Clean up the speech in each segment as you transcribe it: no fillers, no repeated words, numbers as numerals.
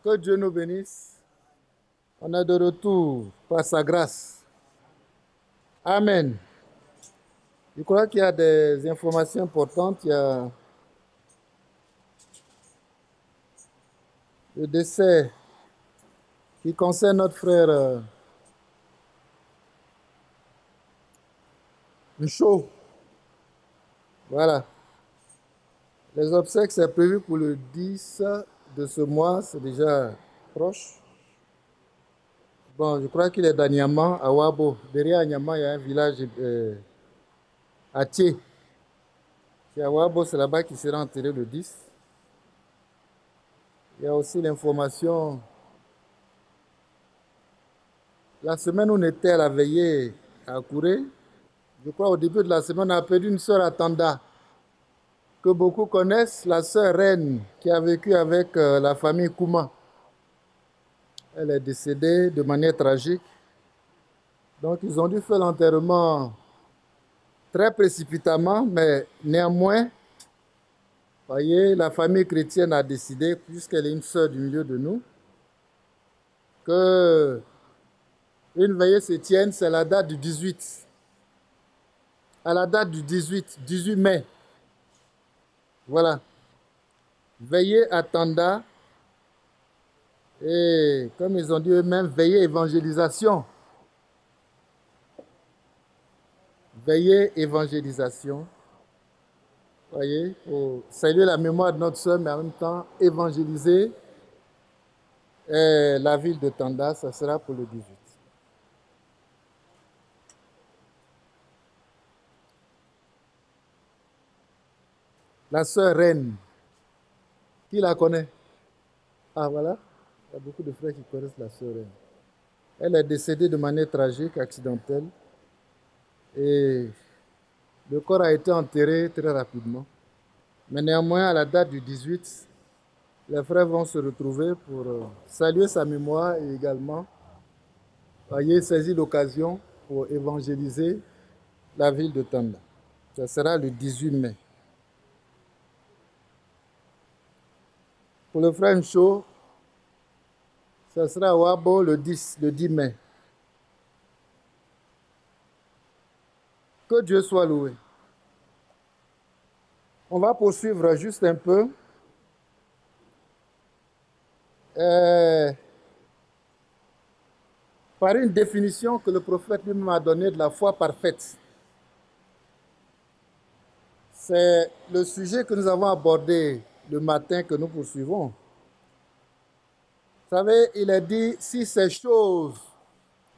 Que Dieu nous bénisse. On est de retour par sa grâce. Amen. Je crois qu'il y a des informations importantes. Il y a le décès qui concerne notre frère Ncho. Voilà. Les obsèques, c'est prévu pour le 10 de ce mois. C'est déjà proche. Bon, je crois qu'il est à Niama, à Wabo. Derrière Niama, il y a un village à Thié. C'est à Wabo, c'est là-bas qu'il sera enterré le 10. Il y a aussi l'information. La semaine où on était à la veillée à Kouré, je crois au début de la semaine, on a perdu une sœur à Tanda, que beaucoup connaissent, la sœur Reine, qui a vécu avec la famille Kouma. Elle est décédée de manière tragique. Donc ils ont dû faire l'enterrement très précipitamment, mais néanmoins, voyez, la famille chrétienne a décidé, puisqu'elle est une sœur du milieu de nous, que une veillée se tienne, c'est la date du 18. À la date du 18 mai. Voilà. Veillez à Tanda. Et comme ils ont dit eux-mêmes, veillez évangélisation. Veillez évangélisation. Voyez, pour saluer la mémoire de notre sœur, mais en même temps évangéliser la ville de Tanda, ça sera pour le 18. La sœur Reine, qui la connaît? Ah voilà, il y a beaucoup de frères qui connaissent la sœur Reine. Elle est décédée de manière tragique, accidentelle, et le corps a été enterré très rapidement. Mais néanmoins, à la date du 18, les frères vont se retrouver pour saluer sa mémoire et également, voyez, saisir l'occasion pour évangéliser la ville de Tanda. Ça sera le 18 mai. Pour le frère Ncho, ça sera à Wabo le 10 mai. Que Dieu soit loué. On va poursuivre juste un peu. Par une définition que le prophète lui-même a donnée de la foi parfaite. C'est le sujet que nous avons abordé le matin que nous poursuivons. Vous savez, il est dit, si ces choses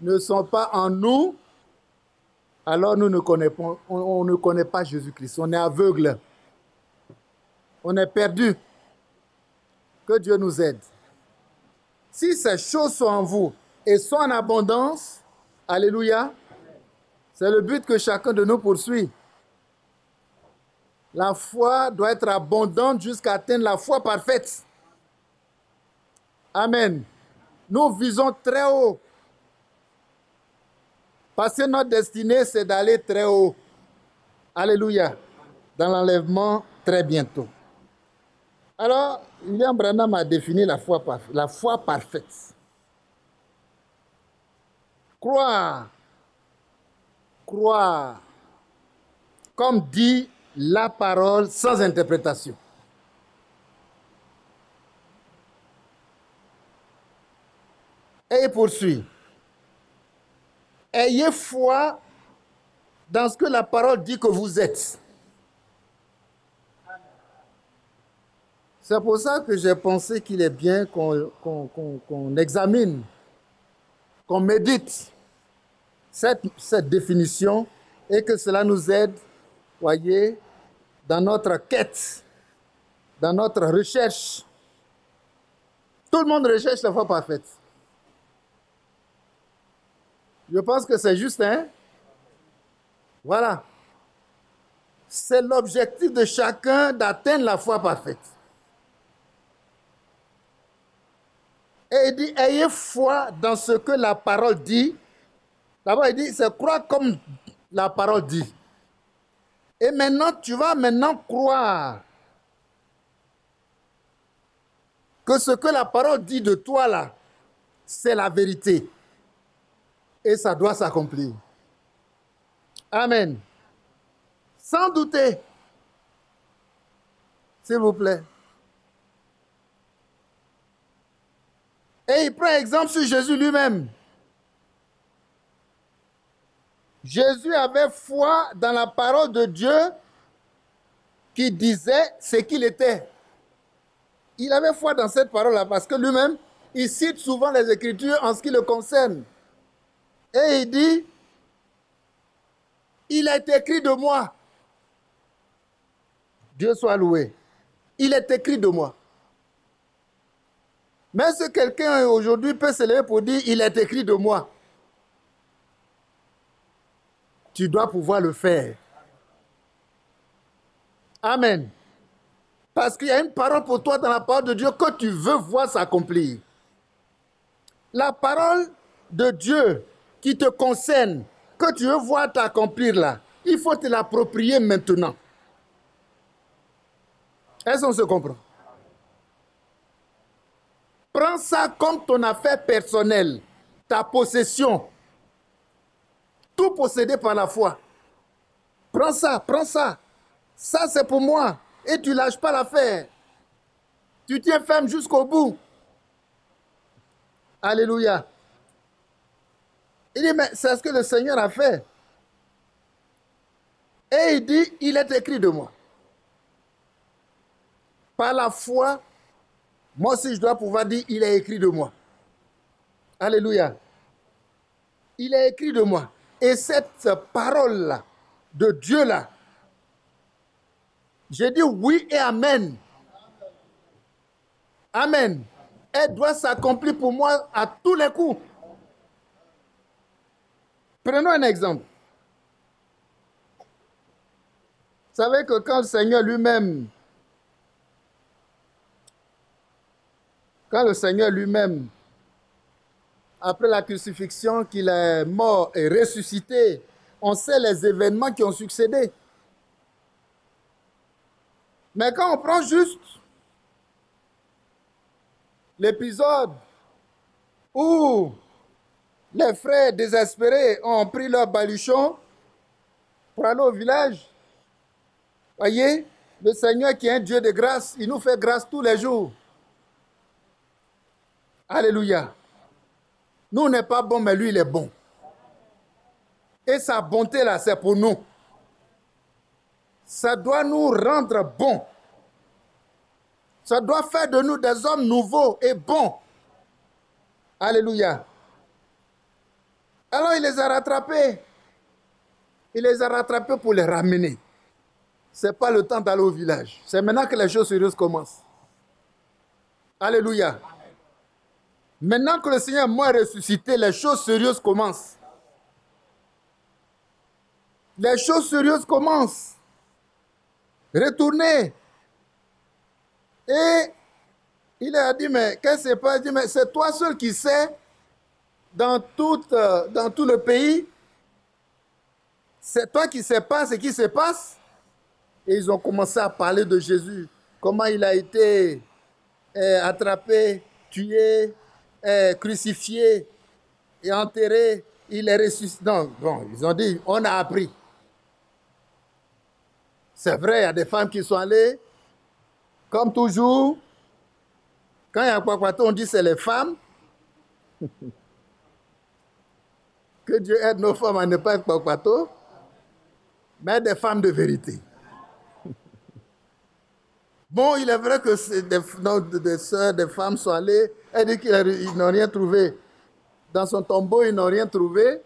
ne sont pas en nous, alors on ne connaît pas Jésus-Christ. On est aveugle. On est perdu. Que Dieu nous aide. Si ces choses sont en vous et sont en abondance, alléluia, c'est le but que chacun de nous poursuit. La foi doit être abondante jusqu'à atteindre la foi parfaite. Amen. Nous visons très haut. Parce que notre destinée, c'est d'aller très haut. Alléluia. Dans l'enlèvement, très bientôt. Alors, William Branham a défini la foi parfaite. Croire, comme dit la parole sans interprétation. Et il poursuit. Ayez foi dans ce que la parole dit que vous êtes. C'est pour ça que j'ai pensé qu'il est bien qu'on examine, qu'on médite cette définition et que cela nous aide, voyez, dans notre quête, dans notre recherche. Tout le monde recherche la foi parfaite. Je pense que c'est juste, hein? Voilà. C'est l'objectif de chacun d'atteindre la foi parfaite. Et il dit, ayez foi dans ce que la parole dit. D'abord, il dit, c'est croire comme la parole dit. Et maintenant, tu vas croire que ce que la parole dit de toi là, c'est la vérité. Et ça doit s'accomplir. Amen. Sans douter. S'il vous plaît. Et il prend exemple sur Jésus lui-même. Jésus avait foi dans la parole de Dieu qui disait ce qu'il était. Il avait foi dans cette parole-là parce que lui-même, il cite souvent les Écritures en ce qui le concerne. Et il dit, il est écrit de moi. Dieu soit loué. Il est écrit de moi. Mais si quelqu'un aujourd'hui peut se lever pour dire, il est écrit de moi, tu dois pouvoir le faire. Amen. Parce qu'il y a une parole pour toi dans la parole de Dieu que tu veux voir s'accomplir. La parole de Dieu qui te concerne, que tu veux voir t'accomplir là, il faut te l'approprier maintenant. Est-ce qu'on se comprend? Prends ça comme ton affaire personnelle, ta possession. Tout possédé par la foi. Prends ça, prends ça. Ça, c'est pour moi. Et tu ne lâches pas l'affaire. Tu tiens ferme jusqu'au bout. Alléluia. Il dit, mais c'est ce que le Seigneur a fait. Et il dit, il est écrit de moi. Par la foi, moi aussi je dois pouvoir dire, il est écrit de moi. Alléluia. Il est écrit de moi. Et cette parole-là, de Dieu-là, j'ai dit oui et amen. Amen. Elle doit s'accomplir pour moi à tous les coups. Prenons un exemple. Vous savez que quand le Seigneur lui-même, après la crucifixion, qu'il est mort et ressuscité, on sait les événements qui ont succédé. Mais quand on prend juste l'épisode où les frères désespérés ont pris leur baluchon pour aller au village, voyez, le Seigneur qui est un Dieu de grâce, il nous fait grâce tous les jours. Alléluia. Nous, on n'est pas bon, mais lui, il est bon. Et sa bonté, là, c'est pour nous. Ça doit nous rendre bons. Ça doit faire de nous des hommes nouveaux et bons. Alléluia. Alors, il les a rattrapés. Il les a rattrapés pour les ramener. Ce n'est pas le temps d'aller au village. C'est maintenant que les choses sérieuses commencent. Alléluia. Maintenant que le Seigneur est mort et ressuscité, les choses sérieuses commencent. Les choses sérieuses commencent. Retournez. Et il a dit, mais qu'est-ce qui se passe? Il dit, mais c'est toi seul qui sais dans tout le pays. C'est toi qui sais pas ce qui se passe. Et ils ont commencé à parler de Jésus. Comment il a été attrapé, tué, crucifié et enterré. Il est ressuscité. Non, bon, ils ont dit, on a appris. C'est vrai, il y a des femmes qui sont allées. Comme toujours, quand il y a un Kwakwato, on dit c'est les femmes. Que Dieu aide nos femmes à ne pas être Kwakwato, mais des femmes de vérité. Bon, il est vrai que des sœurs, des femmes sont allées, elles disent qu'ils n'ont rien trouvé. Dans son tombeau, ils n'ont rien trouvé.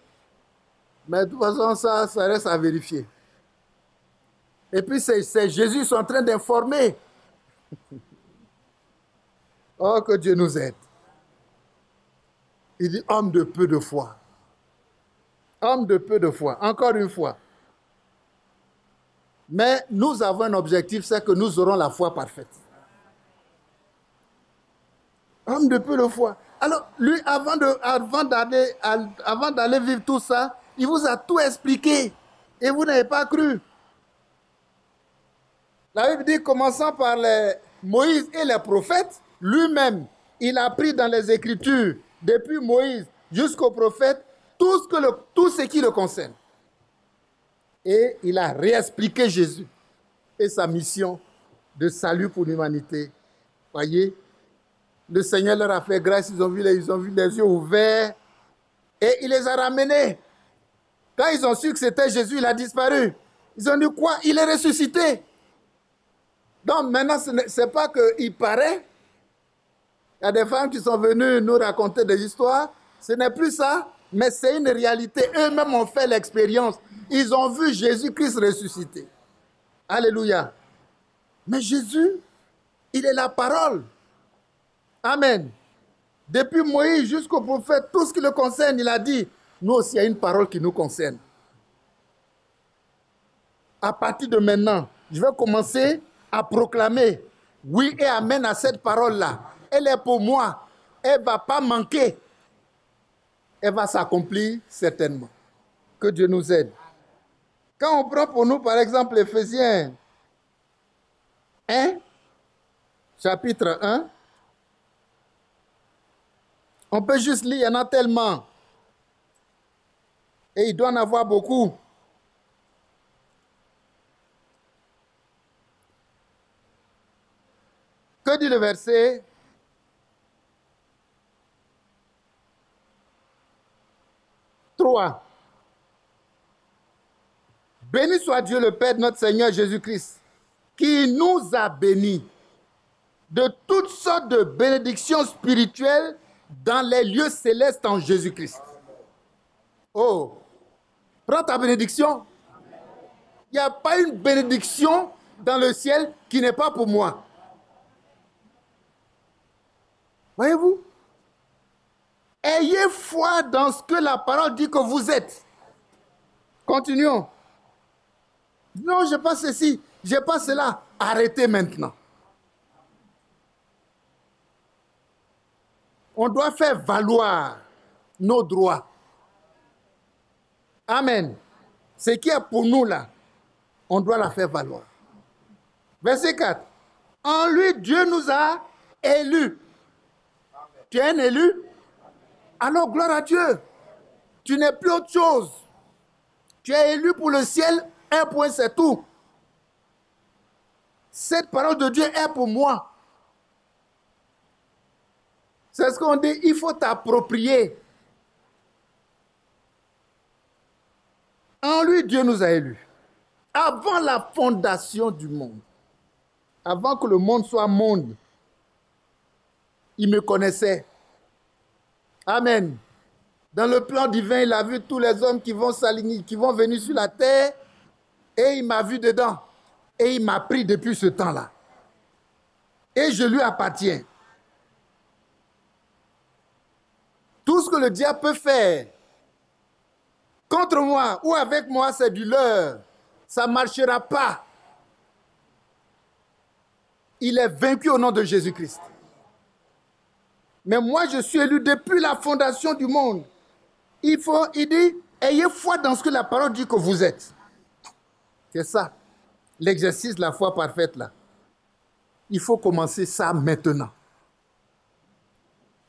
Mais de toute façon, ça reste à vérifier. Et puis, c'est Jésus qui sont en train d'informer. Oh, que Dieu nous aide. Il dit, homme de peu de foi. Homme de peu de foi. Encore une fois. Mais nous avons un objectif, c'est que nous aurons la foi parfaite. Homme de peu de foi. Alors, lui, avant d'aller vivre tout ça, il vous a tout expliqué. Et vous n'avez pas cru. La Bible dit, commençant par Moïse et les prophètes, lui-même, il a pris dans les Écritures, depuis Moïse jusqu'au prophète, tout ce qui le concerne. Et il a réexpliqué Jésus et sa mission de salut pour l'humanité. Voyez, le Seigneur leur a fait grâce, ils ont vu les yeux ouverts et il les a ramenés. Quand ils ont su que c'était Jésus, il a disparu. Ils ont dit quoi? Il est ressuscité. Donc maintenant, ce n'est pas qu'il paraît. Il y a des femmes qui sont venues nous raconter des histoires. Ce n'est plus ça, mais c'est une réalité. Eux-mêmes ont fait l'expérience. Ils ont vu Jésus-Christ ressuscité. Alléluia. Mais Jésus, il est la parole. Amen. Depuis Moïse jusqu'au prophète, tout ce qui le concerne, il a dit, nous aussi, il y a une parole qui nous concerne. À partir de maintenant, je vais commencer à proclamer oui et amen à cette parole-là. Elle est pour moi. Elle ne va pas manquer. Elle va s'accomplir certainement. Que Dieu nous aide. Quand on prend pour nous, par exemple, Éphésiens 1, chapitre 1, on peut juste lire, il y en a tellement. Et il doit en avoir beaucoup. Que dit le verset 3? Béni soit Dieu le Père de notre Seigneur Jésus-Christ, qui nous a bénis de toutes sortes de bénédictions spirituelles dans les lieux célestes en Jésus-Christ. Oh, prends ta bénédiction. Il n'y a pas une bénédiction dans le ciel qui n'est pas pour moi. Voyez-vous? Ayez foi dans ce que la parole dit que vous êtes. Continuons. Non, je n'ai pas ceci, je n'ai pas cela. Arrêtez maintenant. On doit faire valoir nos droits. Amen. Ce qui est pour nous là, on doit la faire valoir. Verset 4. En lui, Dieu nous a élus. Tu es un élu? Alors, gloire à Dieu. Tu n'es plus autre chose. Tu es élu pour le ciel, un point, c'est tout. Cette parole de Dieu est pour moi. C'est ce qu'on dit, il faut t'approprier. En lui, Dieu nous a élus. Avant la fondation du monde, avant que le monde soit monde, il me connaissait. Amen. Dans le plan divin, il a vu tous les hommes qui vont s'aligner, qui vont venir sur la terre, et il m'a vu dedans. Et il m'a pris depuis ce temps-là. Et je lui appartiens. Tout ce que le diable peut faire contre moi ou avec moi, c'est du leurre. Ça ne marchera pas. Il est vaincu au nom de Jésus-Christ. Mais moi, je suis élu depuis la fondation du monde. Il dit, ayez foi dans ce que la parole dit que vous êtes. C'est ça, l'exercice de la foi parfaite là. Il faut commencer ça maintenant.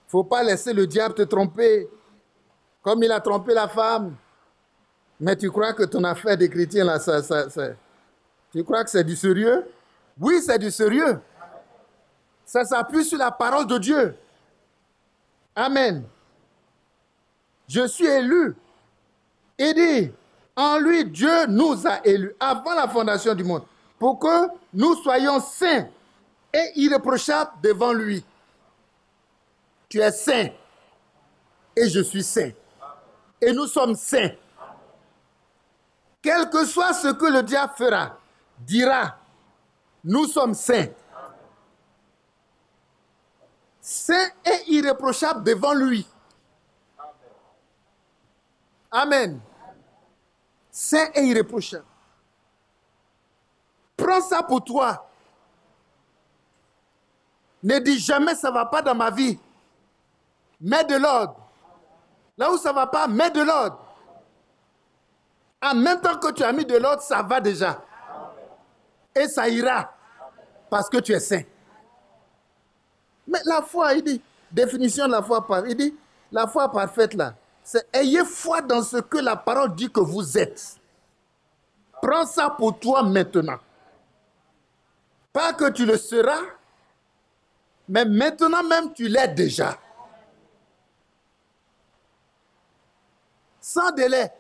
Il ne faut pas laisser le diable te tromper, comme il a trompé la femme. Mais tu crois que ton affaire de chrétien là, tu crois que c'est du sérieux? Oui, c'est du sérieux. Ça s'appuie sur la parole de Dieu. Amen. Je suis élu. Il dit, en lui, Dieu nous a élus avant la fondation du monde pour que nous soyons saints et irréprochables devant lui. Tu es saint et je suis saint. Et nous sommes saints. Quel que soit ce que le diable fera, dira, nous sommes saints. Saint et irréprochable devant lui. Amen. Saint et irréprochable. Prends ça pour toi. Ne dis jamais ça ne va pas dans ma vie. Mets de l'ordre. Là où ça ne va pas, mets de l'ordre. En même temps que tu as mis de l'ordre, ça va déjà. Et ça ira. Parce que tu es saint. Mais la foi, il dit, définition de la foi, il dit, la foi parfaite là, c'est ayez foi dans ce que la parole dit que vous êtes. Prends ça pour toi maintenant. Pas que tu le seras, mais maintenant même tu l'es déjà. Sans délai.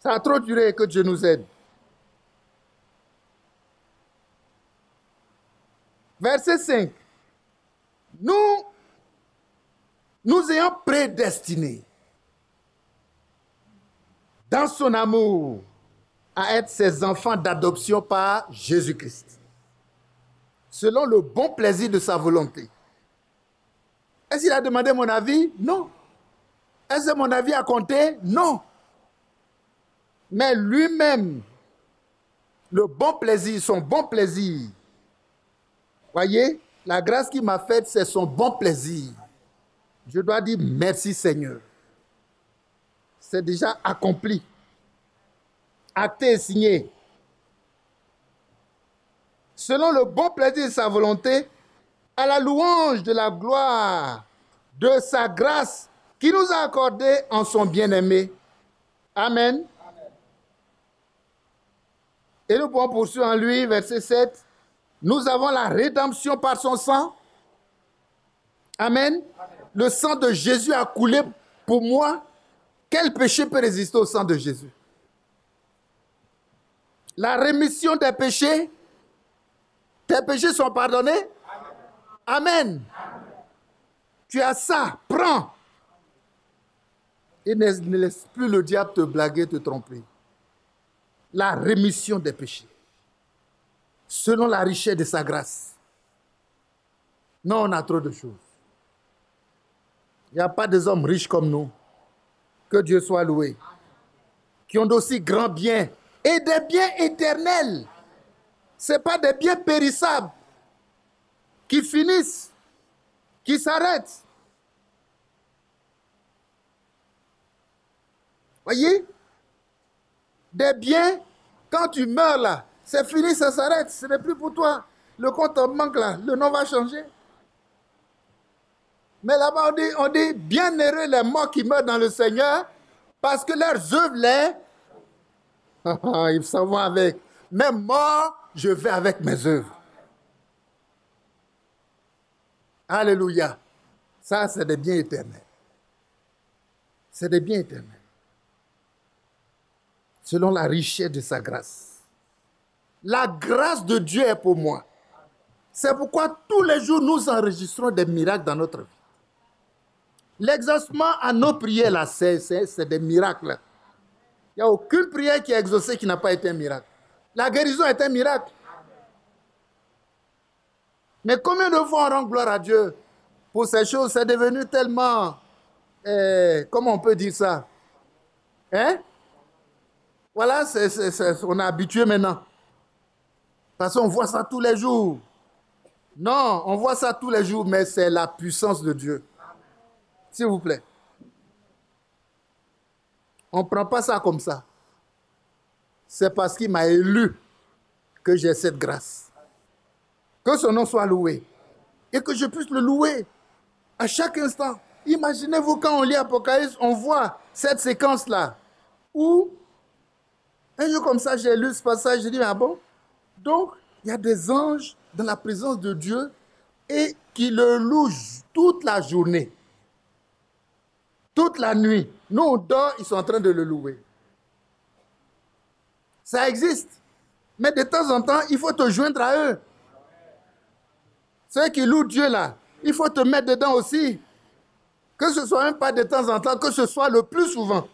Ça a trop duré, que Dieu nous aide. Verset 5. Nous ayons prédestiné dans son amour à être ses enfants d'adoption par Jésus-Christ, selon le bon plaisir de sa volonté. Est-ce qu'il a demandé mon avis? Non. Est-ce que mon avis a compté? Non. Mais lui-même, le bon plaisir, son bon plaisir, voyez, la grâce qu'il m'a faite, c'est son bon plaisir. Je dois dire merci Seigneur. C'est déjà accompli. Acté et signé. Selon le bon plaisir de sa volonté, à la louange de la gloire de sa grâce qui nous a accordé en son bien-aimé. Amen. Et nous pouvons poursuivre en lui, verset 7. Nous avons la rédemption par son sang. Amen. Le sang de Jésus a coulé pour moi. Quel péché peut résister au sang de Jésus? La rémission des péchés. Tes péchés sont pardonnés? Amen. Amen. Tu as ça, prends. Et ne laisse plus le diable te blaguer, te tromper. La rémission des péchés. Selon la richesse de sa grâce. Non, on a trop de choses. Il n'y a pas des hommes riches comme nous. Que Dieu soit loué. Qui ont d'aussi grands biens. Et des biens éternels. Ce n'est pas des biens périssables. Qui finissent. Qui s'arrêtent. Voyez? Des biens, quand tu meurs là, c'est fini, ça s'arrête. Ce n'est plus pour toi. Le compte en banque là, le nom va changer. Mais là-bas, on dit, bienheureux les morts qui meurent dans le Seigneur, parce que leurs œuvres, ils s'en vont avec. Même mort, je vais avec mes œuvres. Alléluia. Ça, c'est des biens éternels. C'est des biens éternels. Selon la richesse de sa grâce. La grâce de Dieu est pour moi. C'est pourquoi tous les jours, nous enregistrons des miracles dans notre vie. L'exaucement à nos prières, là, c'est des miracles. Il n'y a aucune prière qui est exaucée qui n'a pas été un miracle. La guérison est un miracle. Mais combien de fois on rend gloire à Dieu pour ces choses? C'est devenu tellement... comment on peut dire ça? Hein? Voilà, on est habitué maintenant. Parce qu'on voit ça tous les jours. Non, on voit ça tous les jours, mais c'est la puissance de Dieu. S'il vous plaît. On ne prend pas ça comme ça. C'est parce qu'il m'a élu que j'ai cette grâce. Que son nom soit loué. Et que je puisse le louer à chaque instant. Imaginez-vous quand on lit Apocalypse, on voit cette séquence-là. Où, un jour comme ça, j'ai lu ce passage, j'ai dit, ah bon? Donc, il y a des anges dans la présence de Dieu et qui le louent toute la journée. Toute la nuit. Nous, on dort, ils sont en train de le louer. Ça existe. Mais de temps en temps, il faut te joindre à eux. Ceux qui louent Dieu là, il faut te mettre dedans aussi. Que ce soit même pas de temps en temps, que ce soit le plus souvent.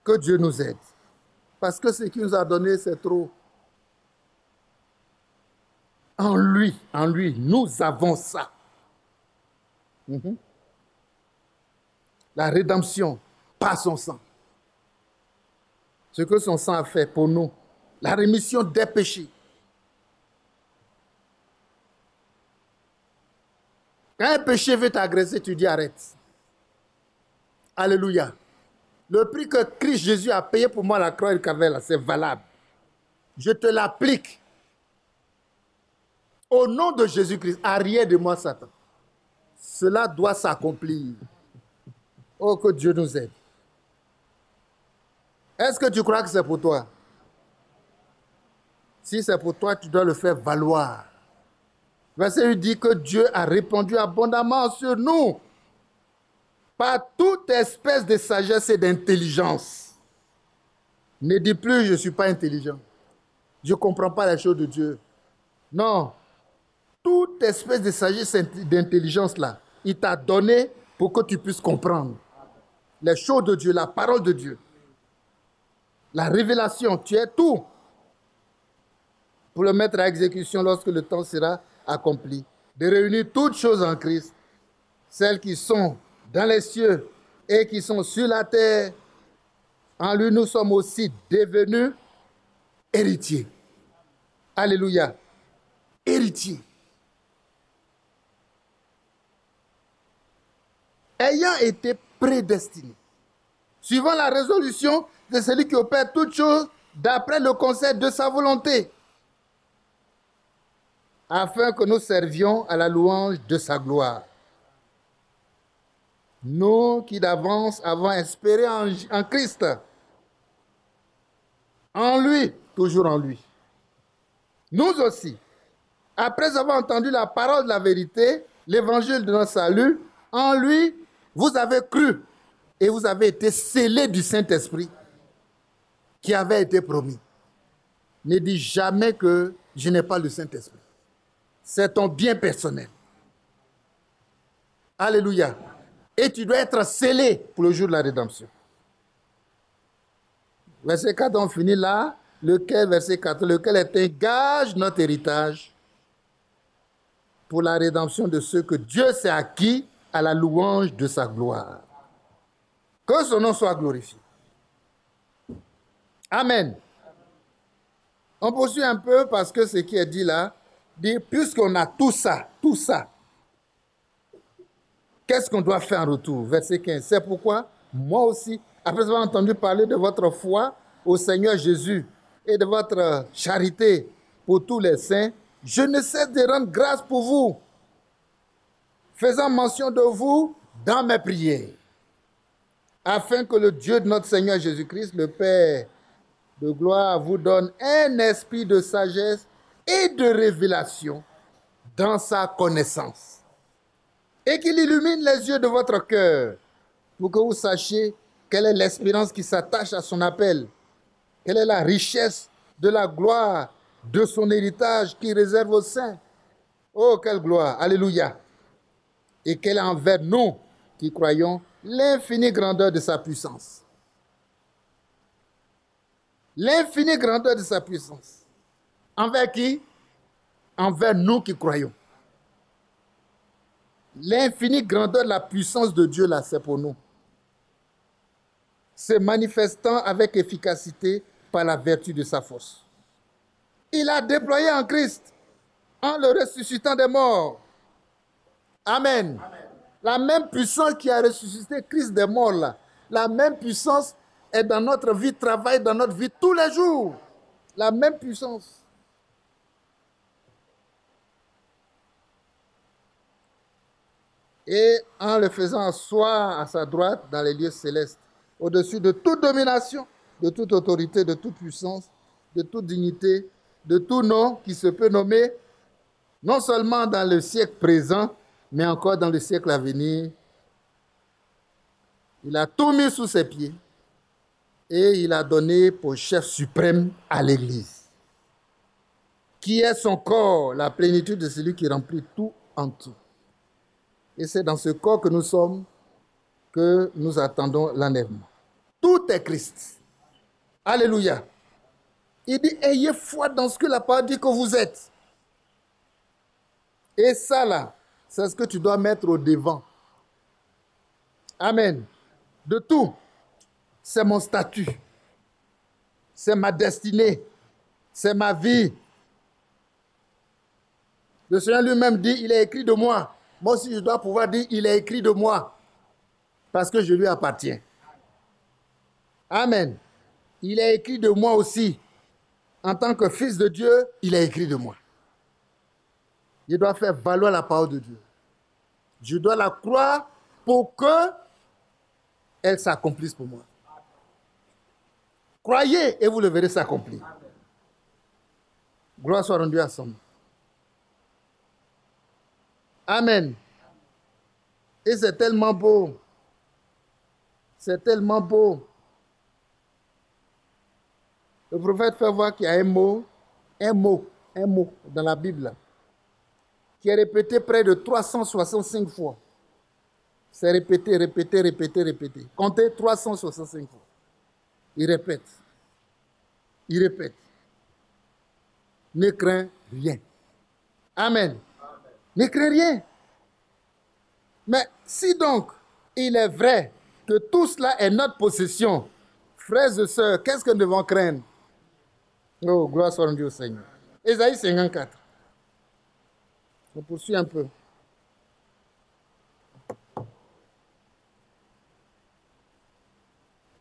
Que Dieu nous aide. Parce que ce qu'il nous a donné, c'est trop. En lui, nous avons ça. La rédemption par son sang. Ce que son sang a fait pour nous. La rémission des péchés. Quand un péché veut t'agresser, tu dis arrête. Alléluia. Le prix que Christ Jésus a payé pour moi à la croix du Calvaire, c'est valable. Je te l'applique. Au nom de Jésus-Christ, arrière de moi, Satan. Cela doit s'accomplir. Oh, que Dieu nous aide. Est-ce que tu crois que c'est pour toi? Si c'est pour toi, tu dois le faire valoir. Verset 8 dit que Dieu a répandu abondamment sur nous par toute espèce de sagesse et d'intelligence. Ne dis plus, je ne suis pas intelligent. Je ne comprends pas les choses de Dieu. Non. Toute espèce de sagesse et d'intelligence là, il t'a donné pour que tu puisses comprendre les choses de Dieu, la parole de Dieu. La révélation, tu es tout pour le mettre à exécution lorsque le temps sera accompli. De réunir toutes choses en Christ, celles qui sont dans les cieux et qui sont sur la terre. En lui, nous sommes aussi devenus héritiers. Alléluia. Héritiers. Ayant été prédestinés, suivant la résolution de celui qui opère toutes choses d'après le conseil de sa volonté, afin que nous servions à la louange de sa gloire. Nous qui d'avance avons espéré en Christ, en lui, toujours en lui. Nous aussi, après avoir entendu la parole de la vérité, l'évangile de notre salut, en lui, vous avez cru et vous avez été scellés du Saint-Esprit qui avait été promis. Ne dis jamais que je n'ai pas le Saint-Esprit. C'est ton bien personnel. Alléluia. Et tu dois être scellé pour le jour de la rédemption. Verset 4, on finit là. Verset 4, lequel est un gage notre héritage pour la rédemption de ceux que Dieu s'est acquis à la louange de sa gloire. Que son nom soit glorifié. Amen. On poursuit un peu parce que ce qui est dit là, dit, puisqu'on a tout ça, qu'est-ce qu'on doit faire en retour? Verset 15. C'est pourquoi, moi aussi, après avoir entendu parler de votre foi au Seigneur Jésus et de votre charité pour tous les saints, je ne cesse de rendre grâce pour vous, faisant mention de vous dans mes prières, afin que le Dieu de notre Seigneur Jésus-Christ, le Père de gloire, vous donne un esprit de sagesse et de révélation dans sa connaissance, et qu'il illumine les yeux de votre cœur, pour que vous sachiez quelle est l'espérance qui s'attache à son appel, quelle est la richesse de la gloire de son héritage qui réserve aux saints. Oh, quelle gloire! Alléluia! Et quelle est envers nous qui croyons l'infinie grandeur de sa puissance. L'infinie grandeur de sa puissance. Envers qui? Envers nous qui croyons. L'infinie grandeur de la puissance de Dieu, là, c'est pour nous. Se manifestant avec efficacité par la vertu de sa force. Il a déployé en Christ, en le ressuscitant des morts. Amen. La même puissance qui a ressuscité Christ des morts, là, la même puissance est dans notre vie, travaille dans notre vie tous les jours. La même puissance. Et en le faisant asseoir à sa droite dans les lieux célestes, au-dessus de toute domination, de toute autorité, de toute puissance, de toute dignité, de tout nom qui se peut nommer, non seulement dans le siècle présent, mais encore dans le siècle à venir. Il a tout mis sous ses pieds et il a donné pour chef suprême à l'Église, qui est son corps, la plénitude de celui qui remplit tout en tout. Et c'est dans ce corps que nous sommes que nous attendons l'enlèvement. Tout est Christ. Alléluia. Il dit, ayez foi dans ce que la parole dit que vous êtes. Et ça là, c'est ce que tu dois mettre au devant. Amen. De tout. C'est mon statut. C'est ma destinée. C'est ma vie. Le Seigneur lui-même dit, il est écrit de moi. Moi aussi, je dois pouvoir dire, il est écrit de moi. Parce que je lui appartiens. Amen. Il est écrit de moi aussi. En tant que fils de Dieu, il est écrit de moi. Je dois faire valoir la parole de Dieu. Je dois la croire pour que elle s'accomplisse pour moi. Croyez et vous le verrez s'accomplir. Gloire soit rendue à son nom. Amen. Et c'est tellement beau. C'est tellement beau. Le prophète fait voir qu'il y a un mot dans la Bible, qui est répété près de 365 fois. C'est répété, répété, répété, répété. Comptez 365 fois. Il répète. Il répète. Ne crains rien. Amen. Ne crains rien. Mais si donc il est vrai que tout cela est notre possession, frères et sœurs, qu'est-ce que nous devons craindre? Oh, gloire soit rendue au Seigneur. Ésaïe 54. On poursuit un peu.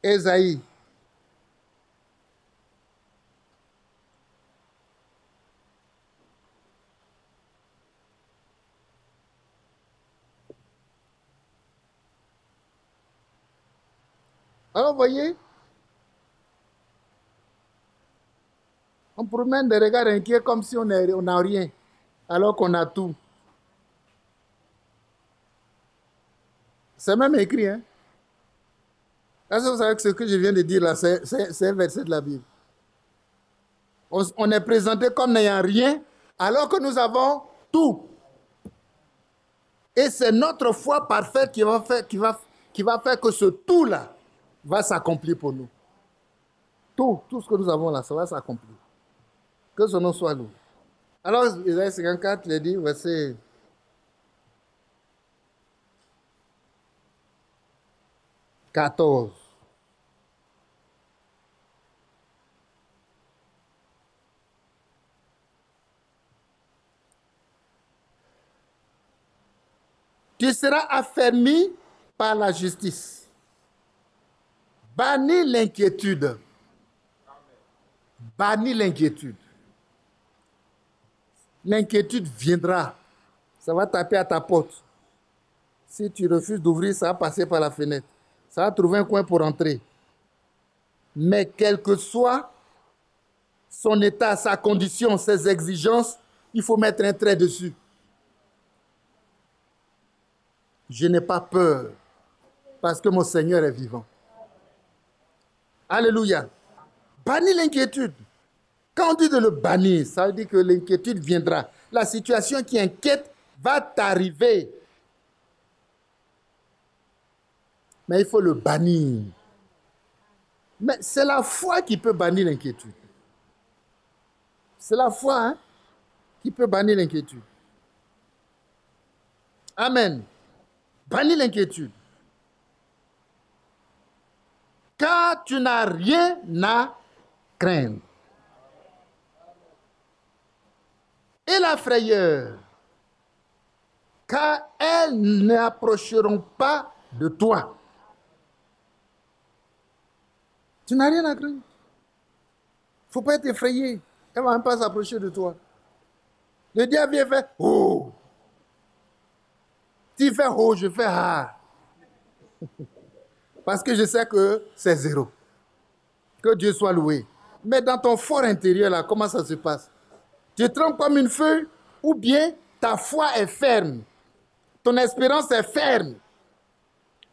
Ésaïe. Alors, vous voyez, on promène des regards inquiets comme si on n'a rien, alors qu'on a tout. C'est même écrit, hein. Est-ce que vous savez que ce que je viens de dire là, c'est un verset de la Bible. On est présenté comme n'ayant rien, alors que nous avons tout. Et c'est notre foi parfaite qui va faire que ce tout-là va s'accomplir pour nous. Tout ce que nous avons là, ça va s'accomplir. Que son nom soit loué. Alors, Isaïe 54, il dit, verset 14. Tu seras affermi par la justice. Bannis l'inquiétude. Bannis l'inquiétude. L'inquiétude viendra. Ça va taper à ta porte. Si tu refuses d'ouvrir, ça va passer par la fenêtre. Ça va trouver un coin pour entrer. Mais quel que soit son état, sa condition, ses exigences, il faut mettre un trait dessus. Je n'ai pas peur parce que mon Seigneur est vivant. Alléluia. Bannis l'inquiétude. Quand on dit de le bannir, ça veut dire que l'inquiétude viendra. La situation qui inquiète va t'arriver. Mais il faut le bannir. Mais c'est la foi qui peut bannir l'inquiétude. C'est la foi, hein, qui peut bannir l'inquiétude. Amen. Bannis l'inquiétude. Car tu n'as rien à craindre. Et la frayeur, car elles n'approcheront pas de toi. Tu n'as rien à craindre. Il ne faut pas être effrayé. Elle ne va même pas s'approcher de toi. Le diable vient faire « Oh ». Tu fais « Oh », je fais « Ah ». Parce que je sais que c'est zéro. Que Dieu soit loué. Mais dans ton fort intérieur, là, comment ça se passe? Tu trembles comme une feuille ou bien ta foi est ferme. Ton espérance est ferme.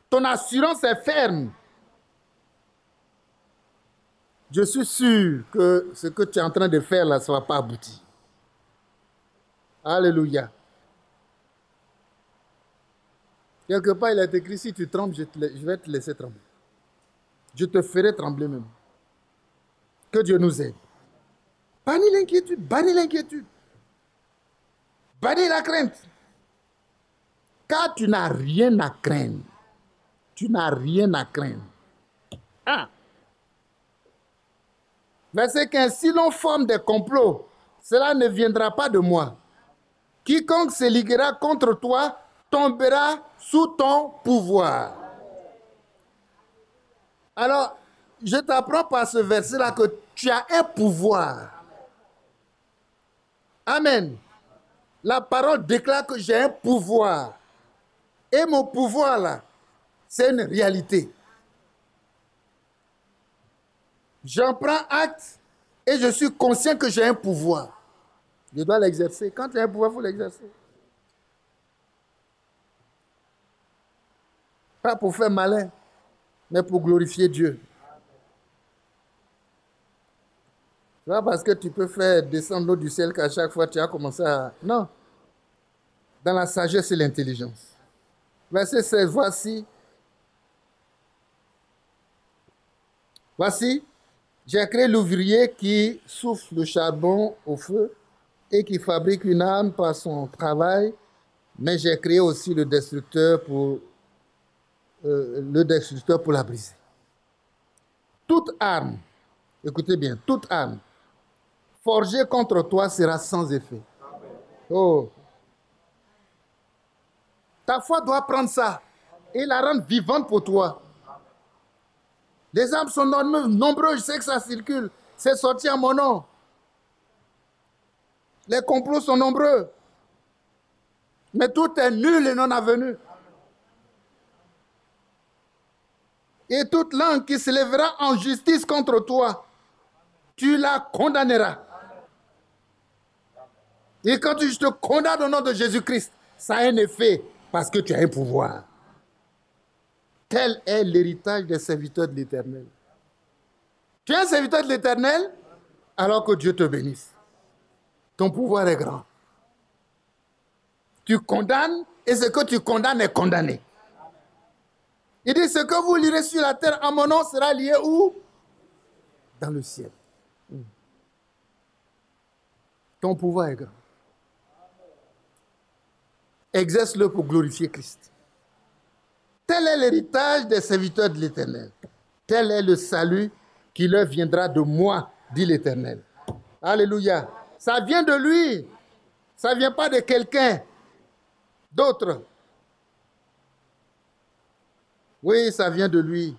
Ton assurance est ferme. Je suis sûr que ce que tu es en train de faire là, ça ne va pas aboutir. Alléluia. Quelque part, il est écrit, si tu trembles, je vais te laisser trembler. Je te ferai trembler même. Que Dieu nous aide. Bannis l'inquiétude, bannis l'inquiétude. Bannis la crainte. Car tu n'as rien à craindre. Tu n'as rien à craindre. Ah. Verset 15. Si l'on forme des complots, cela ne viendra pas de moi. Quiconque se liguera contre toi tombera sous ton pouvoir. Alors, je t'apprends par ce verset-là que tu as un pouvoir. Amen. La parole déclare que j'ai un pouvoir. Et mon pouvoir, là, c'est une réalité. J'en prends acte et je suis conscient que j'ai un pouvoir. Je dois l'exercer. Quand tu as un pouvoir, il faut l'exercer. Pas pour faire malin, mais pour glorifier Dieu. C'est pas parce que tu peux faire descendre l'eau du ciel qu'à chaque fois tu as commencé à... Non. Dans la sagesse et l'intelligence. Verset 16, voici, j'ai créé l'ouvrier qui souffle le charbon au feu et qui fabrique une arme par son travail, mais j'ai créé aussi le destructeur pour la briser. Toute arme, écoutez bien, toute arme forgée contre toi sera sans effet. Oh. Ta foi doit prendre ça et la rendre vivante pour toi. Les armes sont nombreuses, je sais que ça circule. C'est sorti à mon nom. Les complots sont nombreux. Mais tout est nul et non avenu. Et toute langue qui se lèvera en justice contre toi, tu la condamneras. Et quand je te condamne au nom de Jésus-Christ, ça a un effet parce que tu as un pouvoir. Tel est l'héritage des serviteurs de l'Éternel. Tu es un serviteur de l'Éternel, alors que Dieu te bénisse. Ton pouvoir est grand. Tu condamnes et ce que tu condamnes est condamné. Il dit, ce que vous lirez sur la terre en mon nom sera lié où? Dans le ciel. Ton pouvoir est grand. Exerce-le pour glorifier Christ. Tel est l'héritage des serviteurs de l'Éternel. Tel est le salut qui leur viendra de moi, dit l'Éternel. Alléluia. Ça vient de lui. Ça ne vient pas de quelqu'un d'autre. Oui, ça vient de lui.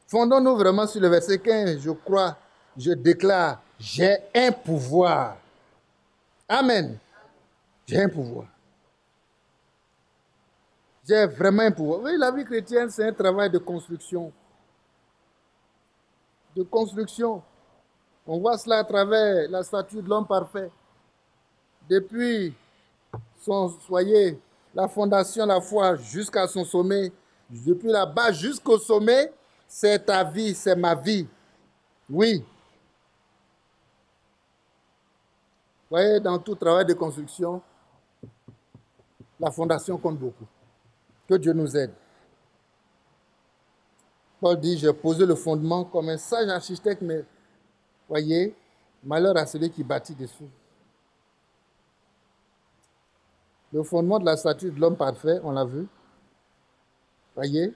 Fondons-nous vraiment sur le verset 15. Je crois, je déclare, j'ai un pouvoir. Amen. J'ai un pouvoir. J'ai vraiment un pouvoir. Oui, la vie chrétienne, c'est un travail de construction. De construction. On voit cela à travers la statue de l'homme parfait. Depuis la fondation, la foi, jusqu'à son sommet, depuis la base jusqu'au sommet, c'est ta vie, c'est ma vie. Oui. Vous voyez, dans tout travail de construction, la fondation compte beaucoup. Que Dieu nous aide. Paul dit, j'ai posé le fondement comme un sage architecte, mais voyez, malheur à celui qui bâtit dessus. Le fondement de la statue de l'homme parfait, on l'a vu. Voyez,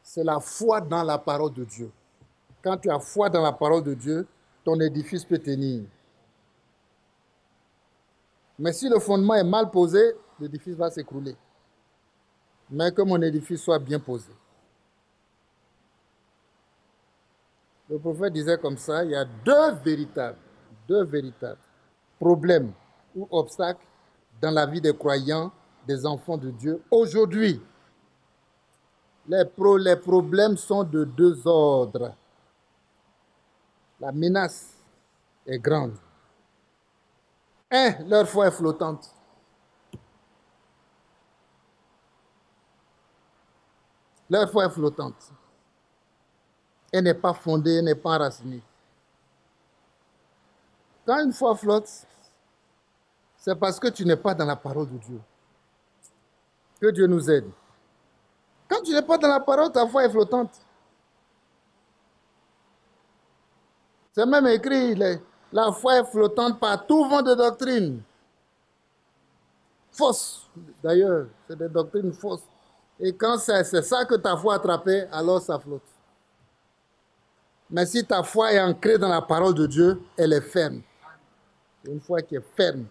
c'est la foi dans la parole de Dieu. Quand tu as foi dans la parole de Dieu, ton édifice peut tenir. Mais si le fondement est mal posé, l'édifice va s'écrouler. Mais que mon édifice soit bien posé. Le prophète disait comme ça, il y a deux véritables problèmes ou obstacles dans la vie des croyants, des enfants de Dieu. Aujourd'hui, les problèmes sont de deux ordres. La menace est grande. Leur foi est flottante. Leur foi est flottante. Elle n'est pas fondée, elle n'est pas enracinée. Quand une foi flotte, c'est parce que tu n'es pas dans la parole de Dieu. Que Dieu nous aide. Quand tu n'es pas dans la parole, ta foi est flottante. C'est même écrit, la foi est flottante par tout vent de doctrine. Fausse, d'ailleurs, c'est des doctrines fausses. Et quand c'est ça que ta foi a attrapé, alors ça flotte. Mais si ta foi est ancrée dans la parole de Dieu, elle est ferme. Une foi qui est ferme,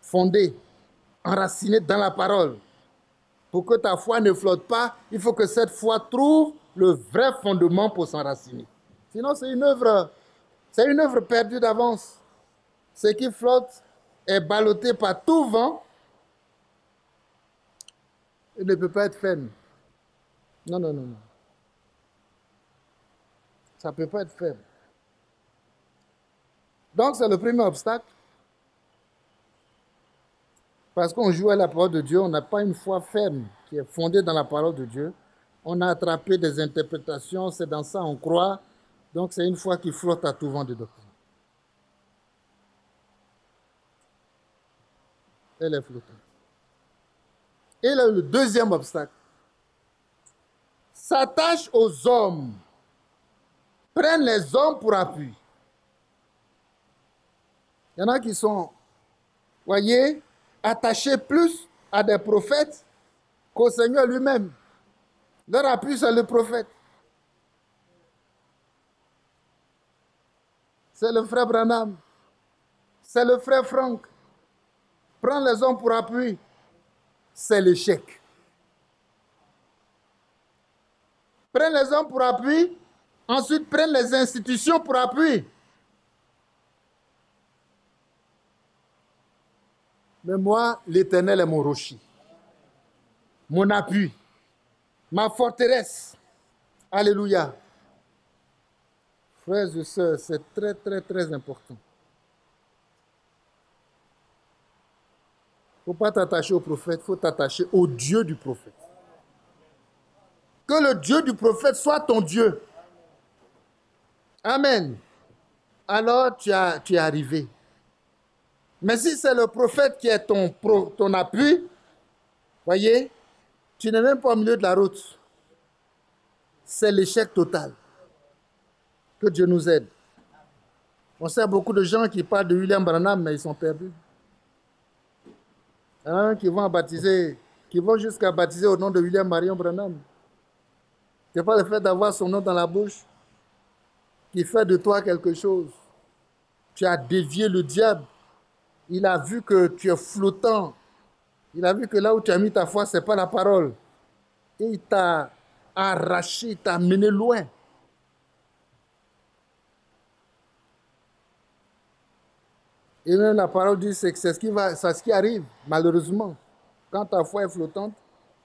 fondée, enracinée dans la parole. Pour que ta foi ne flotte pas, il faut que cette foi trouve le vrai fondement pour s'enraciner. Sinon, c'est une œuvre perdue d'avance. Ce qui flotte est ballotté par tout vent et ne peut pas être ferme. Non, non, non, non. Ça ne peut pas être ferme. Donc, c'est le premier obstacle. Parce qu'on joue à la parole de Dieu, on n'a pas une foi ferme qui est fondée dans la parole de Dieu. On a attrapé des interprétations, c'est dans ça on croit. Donc, c'est une foi qui flotte à tout vent de doctrine. Elle est flottante. Et là, le deuxième obstacle s'attache aux hommes, prennent les hommes pour appui. Il y en a qui sont, voyez, attachés plus à des prophètes qu'au Seigneur lui-même. Leur appui, c'est le prophète. C'est le frère Branham. C'est le frère Franck. Prendre les hommes pour appui, c'est l'échec. Prendre les hommes pour appui, ensuite prendre les institutions pour appui. Mais moi, l'Éternel est mon rocher, mon appui, ma forteresse. Alléluia. Frères et sœurs, c'est très, très, très important. Il ne faut pas t'attacher au prophète, il faut t'attacher au Dieu du prophète. Que le Dieu du prophète soit ton Dieu. Amen. Alors tu es arrivé. Mais si c'est le prophète qui est ton appui, voyez, tu n'es même pas au milieu de la route. C'est l'échec total. Que Dieu nous aide. On sait beaucoup de gens qui parlent de William Branham, mais ils sont perdus. Il y en a qui vont baptiser, qui vont jusqu'à baptiser au nom de William Marion Branham. Ce n'est pas le fait d'avoir son nom dans la bouche qui fait de toi quelque chose. Tu as dévié le diable. Il a vu que tu es flottant. Il a vu que là où tu as mis ta foi, ce n'est pas la parole. Et il t'a arraché, il t'a mené loin. Et même la parole dit que c'est ce qui arrive, malheureusement. Quand ta foi est flottante,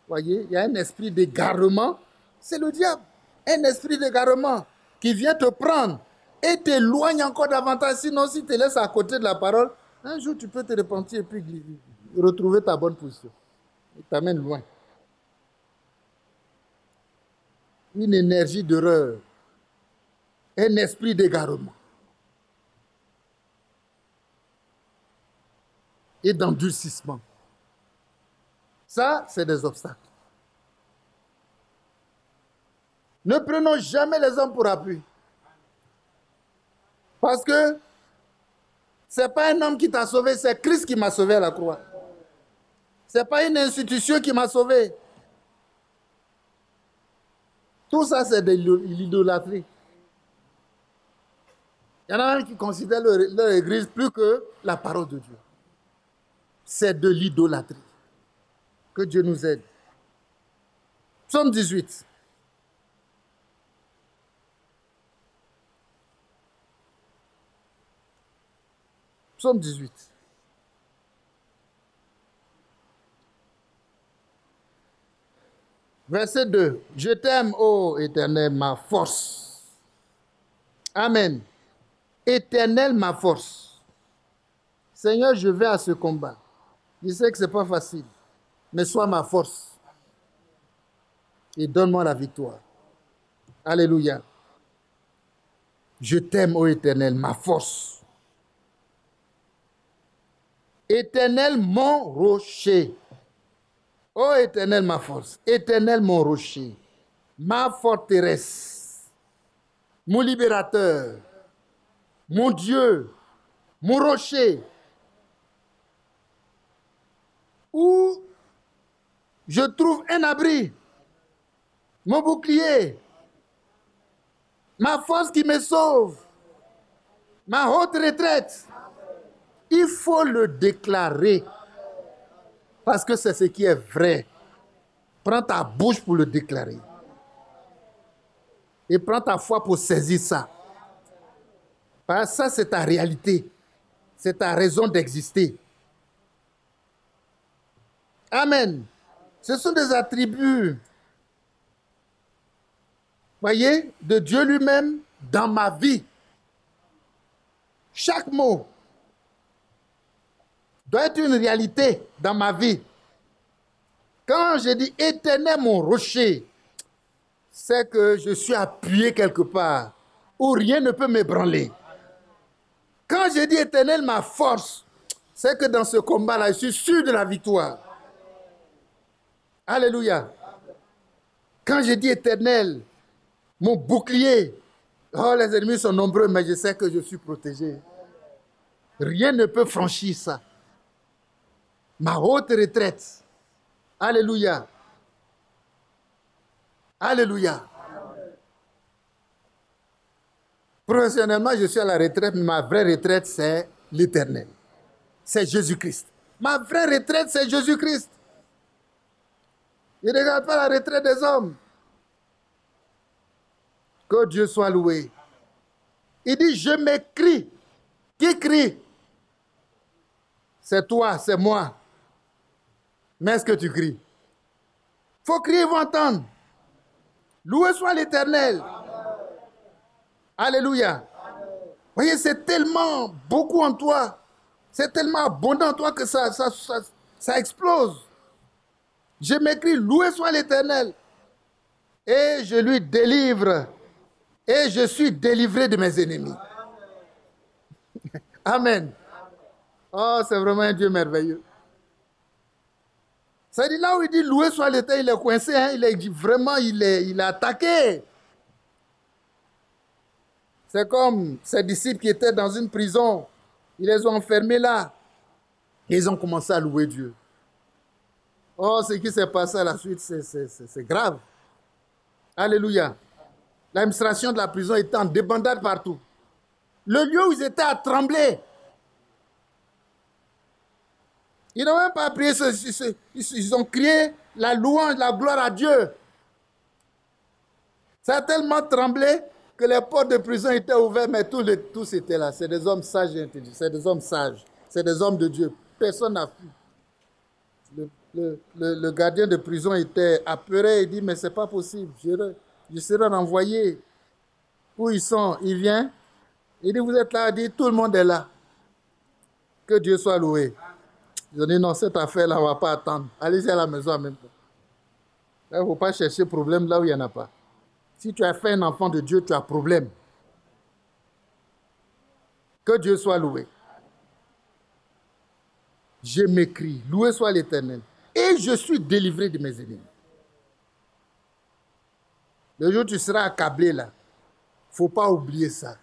voyez, il y a un esprit d'égarement. C'est le diable. Un esprit d'égarement qui vient te prendre et t'éloigne encore davantage. Sinon, si tu te laisses à côté de la parole, un jour tu peux te repentir et puis retrouver ta bonne position. Il t'amène loin. Une énergie d'erreur. Un esprit d'égarement. Et d'endurcissement. Ça, c'est des obstacles. Ne prenons jamais les hommes pour appui. Parce que ce n'est pas un homme qui t'a sauvé, c'est Christ qui m'a sauvé à la croix. Ce n'est pas une institution qui m'a sauvé. Tout ça, c'est de l'idolâtrie. Il y en a qui considèrent leur église plus que la parole de Dieu. C'est de l'idolâtrie. Que Dieu nous aide. Psaume 18. Psaume 18. Verset 2. Je t'aime, ô Éternel, ma force. Amen. Éternel, ma force. Seigneur, je vais à ce combat. Je sais que ce n'est pas facile, mais sois ma force. Et donne-moi la victoire. Alléluia. Je t'aime, ô Éternel, ma force. Éternel, mon rocher. Ô Éternel, ma force. Éternel, mon rocher. Ma forteresse. Mon libérateur. Mon Dieu. Mon rocher. Où je trouve un abri. Mon bouclier. Ma force qui me sauve. Ma haute retraite. Il faut le déclarer. Parce que c'est ce qui est vrai. Prends ta bouche pour le déclarer. Et prends ta foi pour saisir ça. Parce que ça, c'est ta réalité. C'est ta raison d'exister. Amen. Ce sont des attributs, voyez, de Dieu lui-même dans ma vie. Chaque mot doit être une réalité dans ma vie. Quand je dis éternel mon rocher, c'est que je suis appuyé quelque part où rien ne peut m'ébranler. Quand je dis éternel ma force, c'est que dans ce combat-là, je suis sûr de la victoire. Alléluia. Quand je dis éternel, mon bouclier, oh les ennemis sont nombreux, mais je sais que je suis protégé. Rien ne peut franchir ça. Ma haute retraite. Alléluia. Alléluia. Professionnellement, je suis à la retraite, mais ma vraie retraite, c'est l'éternel. C'est Jésus-Christ. Ma vraie retraite, c'est Jésus-Christ. Il ne regarde pas la retraite des hommes. Que Dieu soit loué. Il dit, je m'écris. Qui crie? C'est toi, c'est moi. Mais est-ce que tu cries? Il faut crier, ils vont entendre. Loué soit l'Éternel. Alléluia. Voyez, c'est tellement beaucoup en toi. C'est tellement abondant en toi que ça explose. Je m'écris, loué soit l'Éternel. Et je lui délivre. Et je suis délivré de mes ennemis. Amen. Oh, c'est vraiment un Dieu merveilleux. Ça dit là où il dit loué soit l'Éternel, il est coincé, hein, il est attaqué. C'est comme ses disciples qui étaient dans une prison. Ils les ont enfermés là. Et ils ont commencé à louer Dieu. Oh, ce qui s'est passé à la suite, c'est grave. Alléluia. L'administration de la prison était en débandade partout. Le lieu où ils étaient a tremblé. Ils n'ont même pas prié, ils ont crié la louange, la gloire à Dieu. Ça a tellement tremblé que les portes de prison étaient ouvertes, mais tous étaient là. C'est des hommes sages et intelligents. C'est des hommes sages. C'est des hommes de Dieu. Personne n'a fui. Le gardien de prison était apeuré. Il dit, mais ce n'est pas possible. Je serai renvoyé. Où ils sont? Il vient. Il dit, vous êtes là. Il dit, tout le monde est là. Que Dieu soit loué. Ils ont dit, non, cette affaire-là, on ne va pas attendre. Allez-y à la maison en même temps. Il ne faut pas chercher problème là où il n'y en a pas. Si tu as fait un enfant de Dieu, tu as problème. Que Dieu soit loué. Je m'écris, loué soit l'Éternel. Et je suis délivré de mes ennemis. Le jour où tu seras accablé là, il ne faut pas oublier ça.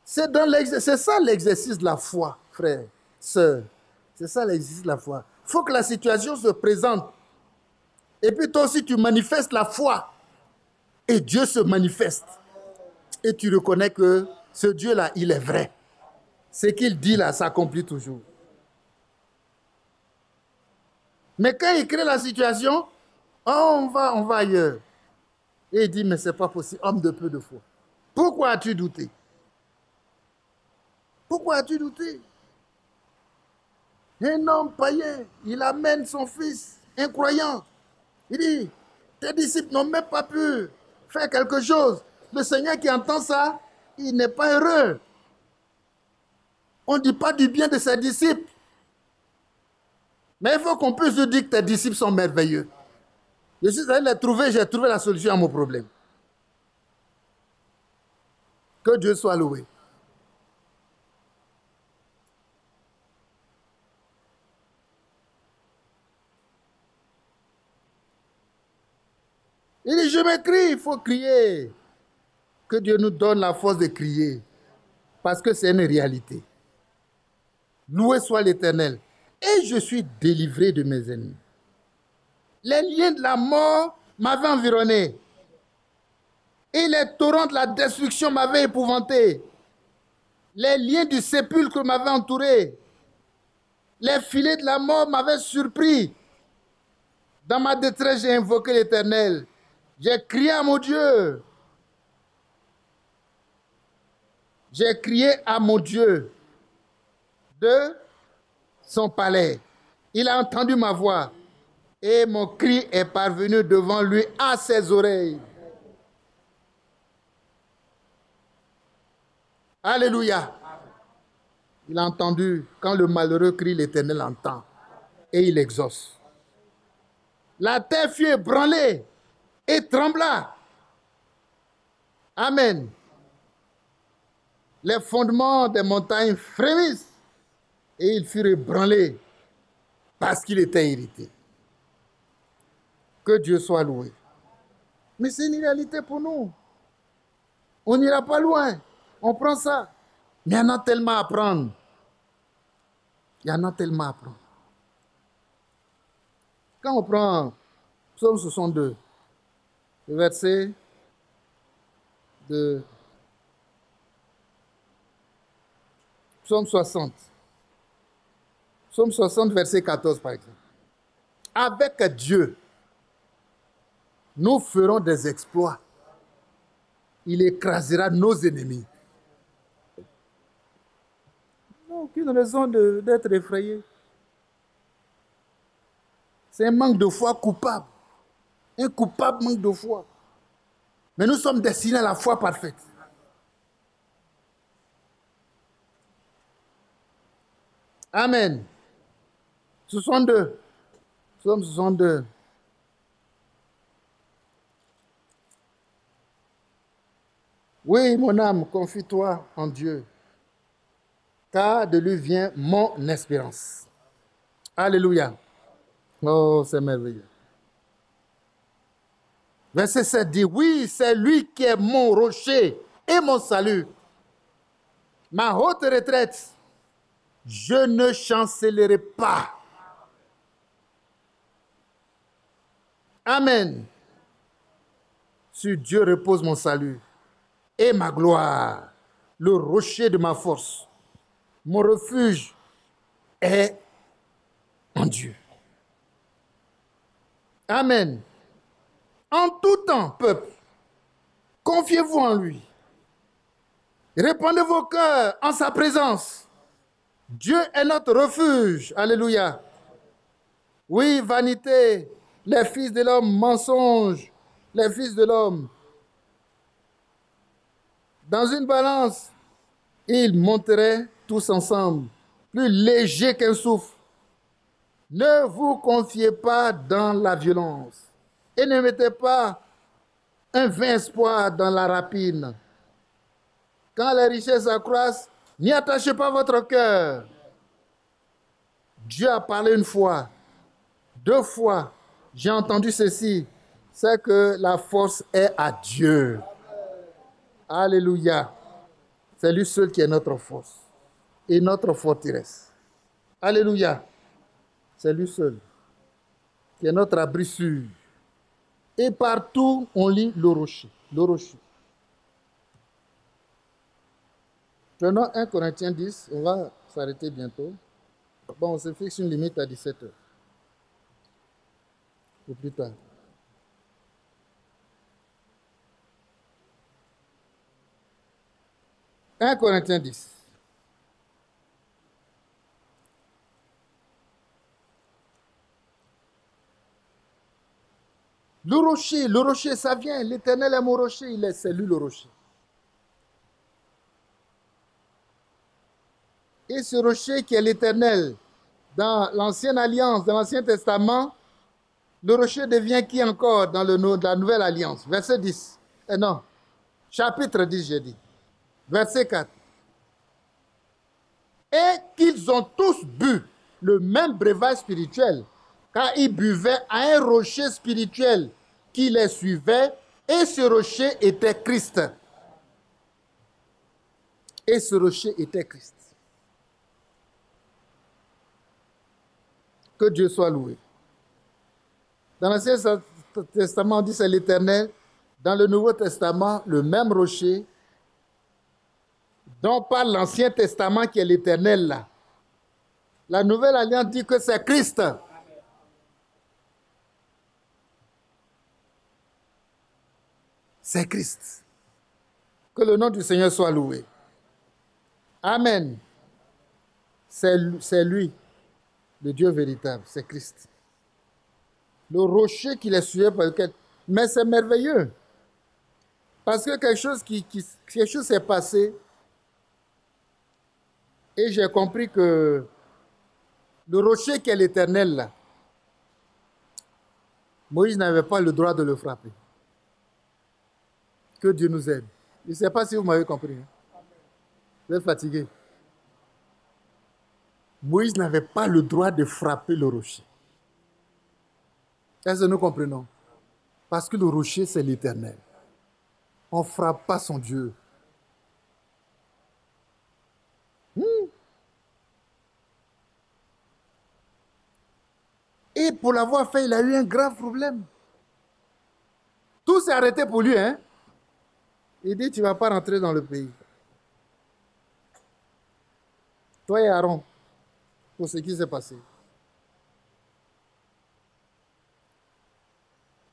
C'est ça l'exercice de la foi, frère, sœur. C'est ça l'exercice de la foi. Il faut que la situation se présente. Et puis toi aussi, tu manifestes la foi. Et Dieu se manifeste. Et tu reconnais que ce Dieu-là, il est vrai. Ce qu'il dit là s'accomplit toujours. Mais quand il crée la situation, oh, on va ailleurs. Et il dit, mais ce n'est pas possible, homme de peu de foi. Pourquoi as-tu douté? Pourquoi as-tu douté? Un homme païen, il amène son fils, incroyant. Il dit, tes disciples n'ont même pas pu faire quelque chose. Le Seigneur qui entend ça, il n'est pas heureux. On ne dit pas du bien de ses disciples. Mais il faut qu'on puisse dire que tes disciples sont merveilleux. Je suis allé les trouver, j'ai trouvé la solution à mon problème. Que Dieu soit loué. Il dit, je m'écris, il faut crier. Que Dieu nous donne la force de crier. Parce que c'est une réalité. Loué soit l'Éternel. Et je suis délivré de mes ennemis. Les liens de la mort m'avaient environné. Et les torrents de la destruction m'avaient épouvanté. Les liens du sépulcre m'avaient entouré. Les filets de la mort m'avaient surpris. Dans ma détresse, j'ai invoqué l'Éternel. J'ai crié à mon Dieu. J'ai crié à mon Dieu de son palais. Il a entendu ma voix et mon cri est parvenu devant lui à ses oreilles. Alléluia. Il a entendu quand le malheureux crie, l'Éternel entend et il exauce. La terre fut ébranlée et trembla. Amen. Les fondements des montagnes frémissent et ils furent ébranlés parce qu'il était irrité. Que Dieu soit loué. Mais c'est une réalité pour nous. On n'ira pas loin. On prend ça. Mais il y en a tellement à prendre. Il y en a tellement à prendre. Quand on prend Psaume 62, le verset de Psaume 60. Psaume 60, verset 14, par exemple. Avec Dieu, nous ferons des exploits. Il écrasera nos ennemis. Aucune raison d'être effrayé. C'est un manque de foi coupable. Un coupable manque de foi. Mais nous sommes destinés à la foi parfaite. Amen. 62. Psaume 62. Oui, mon âme, confie-toi en Dieu, car de lui vient mon espérance. Alléluia. Oh, c'est merveilleux. Verset 7 dit, oui, c'est lui qui est mon rocher et mon salut, ma haute retraite. Je ne chancellerai pas. Amen. Sur Dieu repose mon salut et ma gloire, le rocher de ma force. Mon refuge est en Dieu. Amen. En tout temps, peuple, confiez-vous en lui. Répandez vos cœurs en sa présence. Dieu est notre refuge. Alléluia. Oui, vanité, les fils de l'homme, mensonge, les fils de l'homme. Dans une balance, ils monteraient tous ensemble, plus légers qu'un souffle. Ne vous confiez pas dans la violence et ne mettez pas un vain espoir dans la rapine. Quand les richesses accroissent, n'y attachez pas votre cœur. Dieu a parlé une fois, 2 fois. J'ai entendu ceci, c'est que la force est à Dieu. Alléluia. C'est lui seul qui est notre force et notre forteresse. Alléluia. C'est lui seul qui est notre abri sûr. Et partout, on lit le rocher. Le rocher. Prenons 1 Corinthiens 10, on va s'arrêter bientôt. Bon, on se fixe une limite à 17 heures. Ou plus tard. « 1 Corinthiens 10. Le rocher, ça vient. L'Éternel est mon rocher, c'est lui le rocher. Et ce rocher qui est l'Éternel, dans l'Ancienne Alliance, dans l'Ancien Testament, le rocher devient qui encore dans la Nouvelle Alliance? Verset 10. Non, chapitre 10, j'ai dit. Verset 4. Et qu'ils ont tous bu le même breuvage spirituel, car ils buvaient à un rocher spirituel qui les suivait, et ce rocher était Christ. Et ce rocher était Christ. Que Dieu soit loué. Dans l'Ancien Testament, on dit c'est l'Éternel. Dans le Nouveau Testament, le même rocher dont parle l'Ancien Testament qui est l'Éternel là. La Nouvelle Alliance dit que c'est Christ. C'est Christ. Que le nom du Seigneur soit loué. Amen. C'est lui, le Dieu véritable, c'est Christ. Le rocher qui les suivait par lequel. Mais c'est merveilleux. Parce que quelque chose s'est passé et j'ai compris que le rocher qui est l'Éternel, là, Moïse n'avait pas le droit de le frapper. Que Dieu nous aide. Je ne sais pas si vous m'avez compris. Hein. Vous êtes fatigué. Moïse n'avait pas le droit de frapper le rocher. Est-ce que nous comprenons? Parce que le rocher, c'est l'Éternel. On ne frappe pas son Dieu. Et pour l'avoir fait, il a eu un grave problème. Tout s'est arrêté pour lui. Hein? Il dit, tu ne vas pas rentrer dans le pays. Toi et Aaron, pour ce qui s'est passé.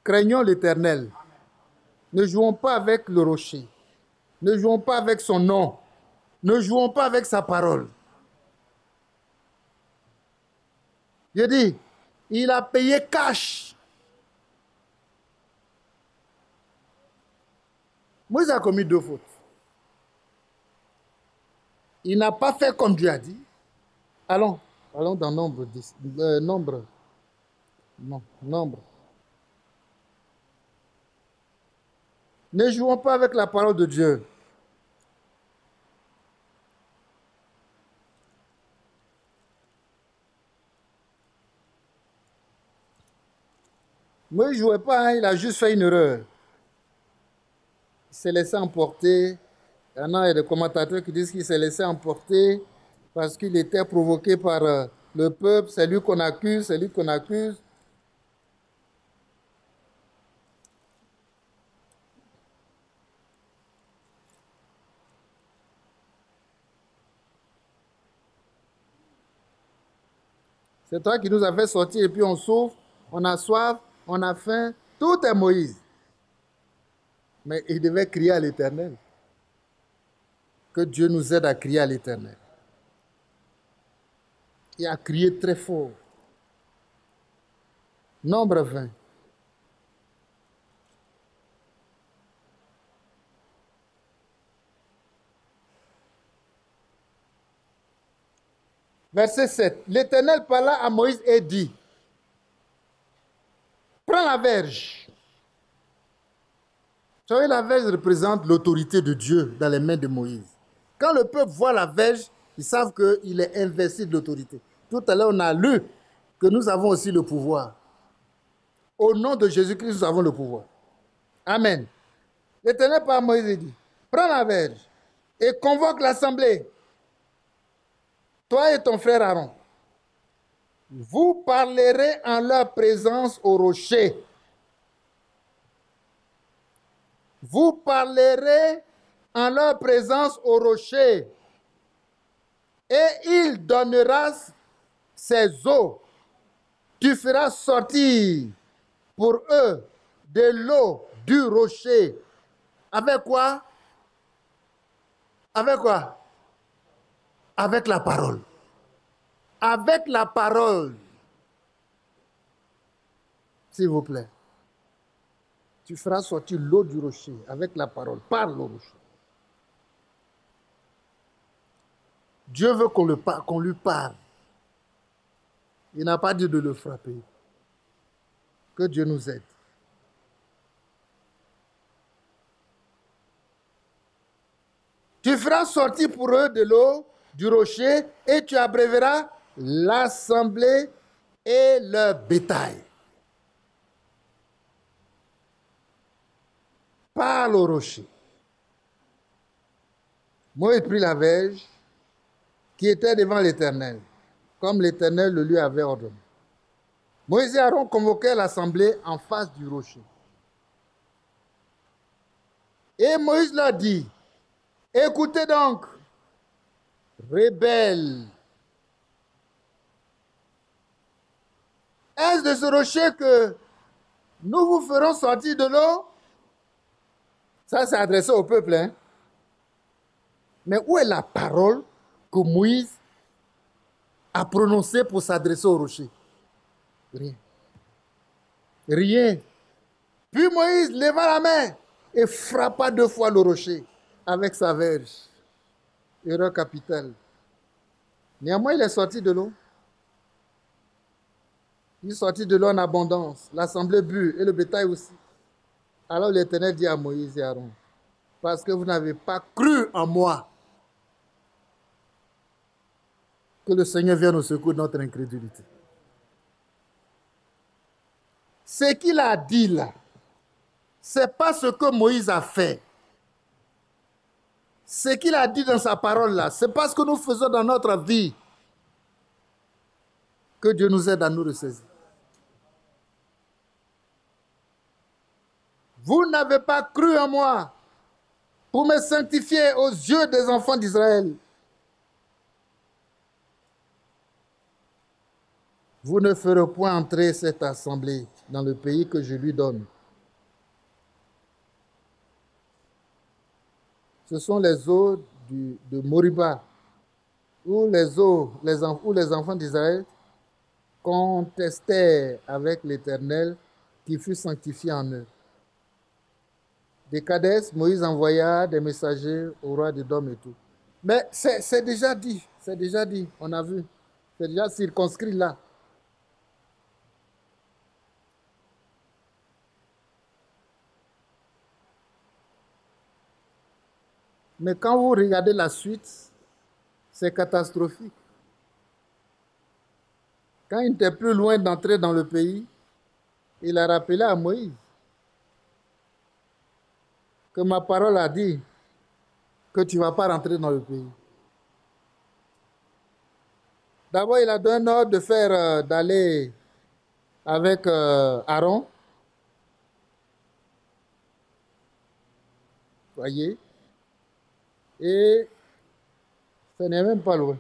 Craignons l'Éternel. Ne jouons pas avec le rocher. Ne jouons pas avec son nom. Ne jouons pas avec sa parole. Je dis, il a payé cash. Moïse a commis 2 fautes. Il n'a pas fait comme Dieu a dit. Allons dans Nombre 10. Nombre. Ne jouons pas avec la parole de Dieu. Moïse ne jouait pas, hein, il a juste fait une erreur. Il s'est laissé emporter. Il y en a des commentateurs qui disent qu'il s'est laissé emporter parce qu'il était provoqué par le peuple. C'est lui qu'on accuse, c'est lui qu'on accuse. C'est toi qui nous as fait sortir et puis on souffre, on a soif, on a faim. Tout est Moïse. Mais il devait crier à l'Éternel. Que Dieu nous aide à crier à l'Éternel. Et à crier très fort. Nombre 20. Verset 7. L'Éternel parla à Moïse et dit, prends la verge. Vous savez, la verge représente l'autorité de Dieu dans les mains de Moïse. Quand le peuple voit la verge, ils savent qu'il est investi de l'autorité. Tout à l'heure, on a lu que nous avons aussi le pouvoir. Au nom de Jésus-Christ, nous avons le pouvoir. Amen. L'Éternel par Moïse dit, prends la verge et convoque l'assemblée. Toi et ton frère Aaron. Vous parlerez en leur présence au rocher. Vous parlerez en leur présence au rocher. Et il donnera ses eaux. Tu feras sortir pour eux de l'eau du rocher. Avec quoi? Avec quoi? Avec la parole. Avec la parole. S'il vous plaît. Tu feras sortir l'eau du rocher avec la parole. Parle au rocher. Dieu veut qu'on lui parle. Il n'a pas dit de le frapper. Que Dieu nous aide. Tu feras sortir pour eux de l'eau du rocher et tu abréveras l'assemblée et le bétail. Parle au rocher. Moïse prit la verge qui était devant l'Éternel, comme l'Éternel le lui avait ordonné. Moïse et Aaron convoquèrent l'assemblée en face du rocher. Et Moïse leur dit, écoutez donc, rebelles, est-ce de ce rocher que nous vous ferons sortir de l'eau? Ça, c'est adressé au peuple. Hein? Mais où est la parole que Moïse a prononcé pour s'adresser au rocher? Rien. Rien. Puis Moïse leva la main et frappa 2 fois le rocher avec sa verge. Erreur capitale. Néanmoins, il est sorti de l'eau. Il est sorti de l'eau en abondance. L'assemblée but et le bétail aussi. Alors l'Éternel dit à Moïse et Aaron, parce que vous n'avez pas cru en moi, que le Seigneur vienne au secours de notre incrédulité. Ce qu'il a dit là, ce n'est pas ce que Moïse a fait. Ce qu'il a dit dans sa parole là, c'est pas ce que nous faisons dans notre vie. Que Dieu nous aide à nous ressaisir. Vous n'avez pas cru en moi pour me sanctifier aux yeux des enfants d'Israël. Vous ne ferez point entrer cette assemblée dans le pays que je lui donne. Ce sont les eaux de Moriba, où les enfants d'Israël contestaient avec l'Éternel qui fut sanctifié en eux. De Kadès, Moïse envoya des messagers au roi d'Édom et tout. Mais c'est déjà dit, on a vu. C'est déjà circonscrit là. Mais quand vous regardez la suite, c'est catastrophique. Quand il n'était plus loin d'entrer dans le pays, il a rappelé à Moïse que ma parole a dit que tu ne vas pas rentrer dans le pays. D'abord, il a donné un ordre de faire d'aller avec Aaron. Voyez. Et ce n'est même pas loin.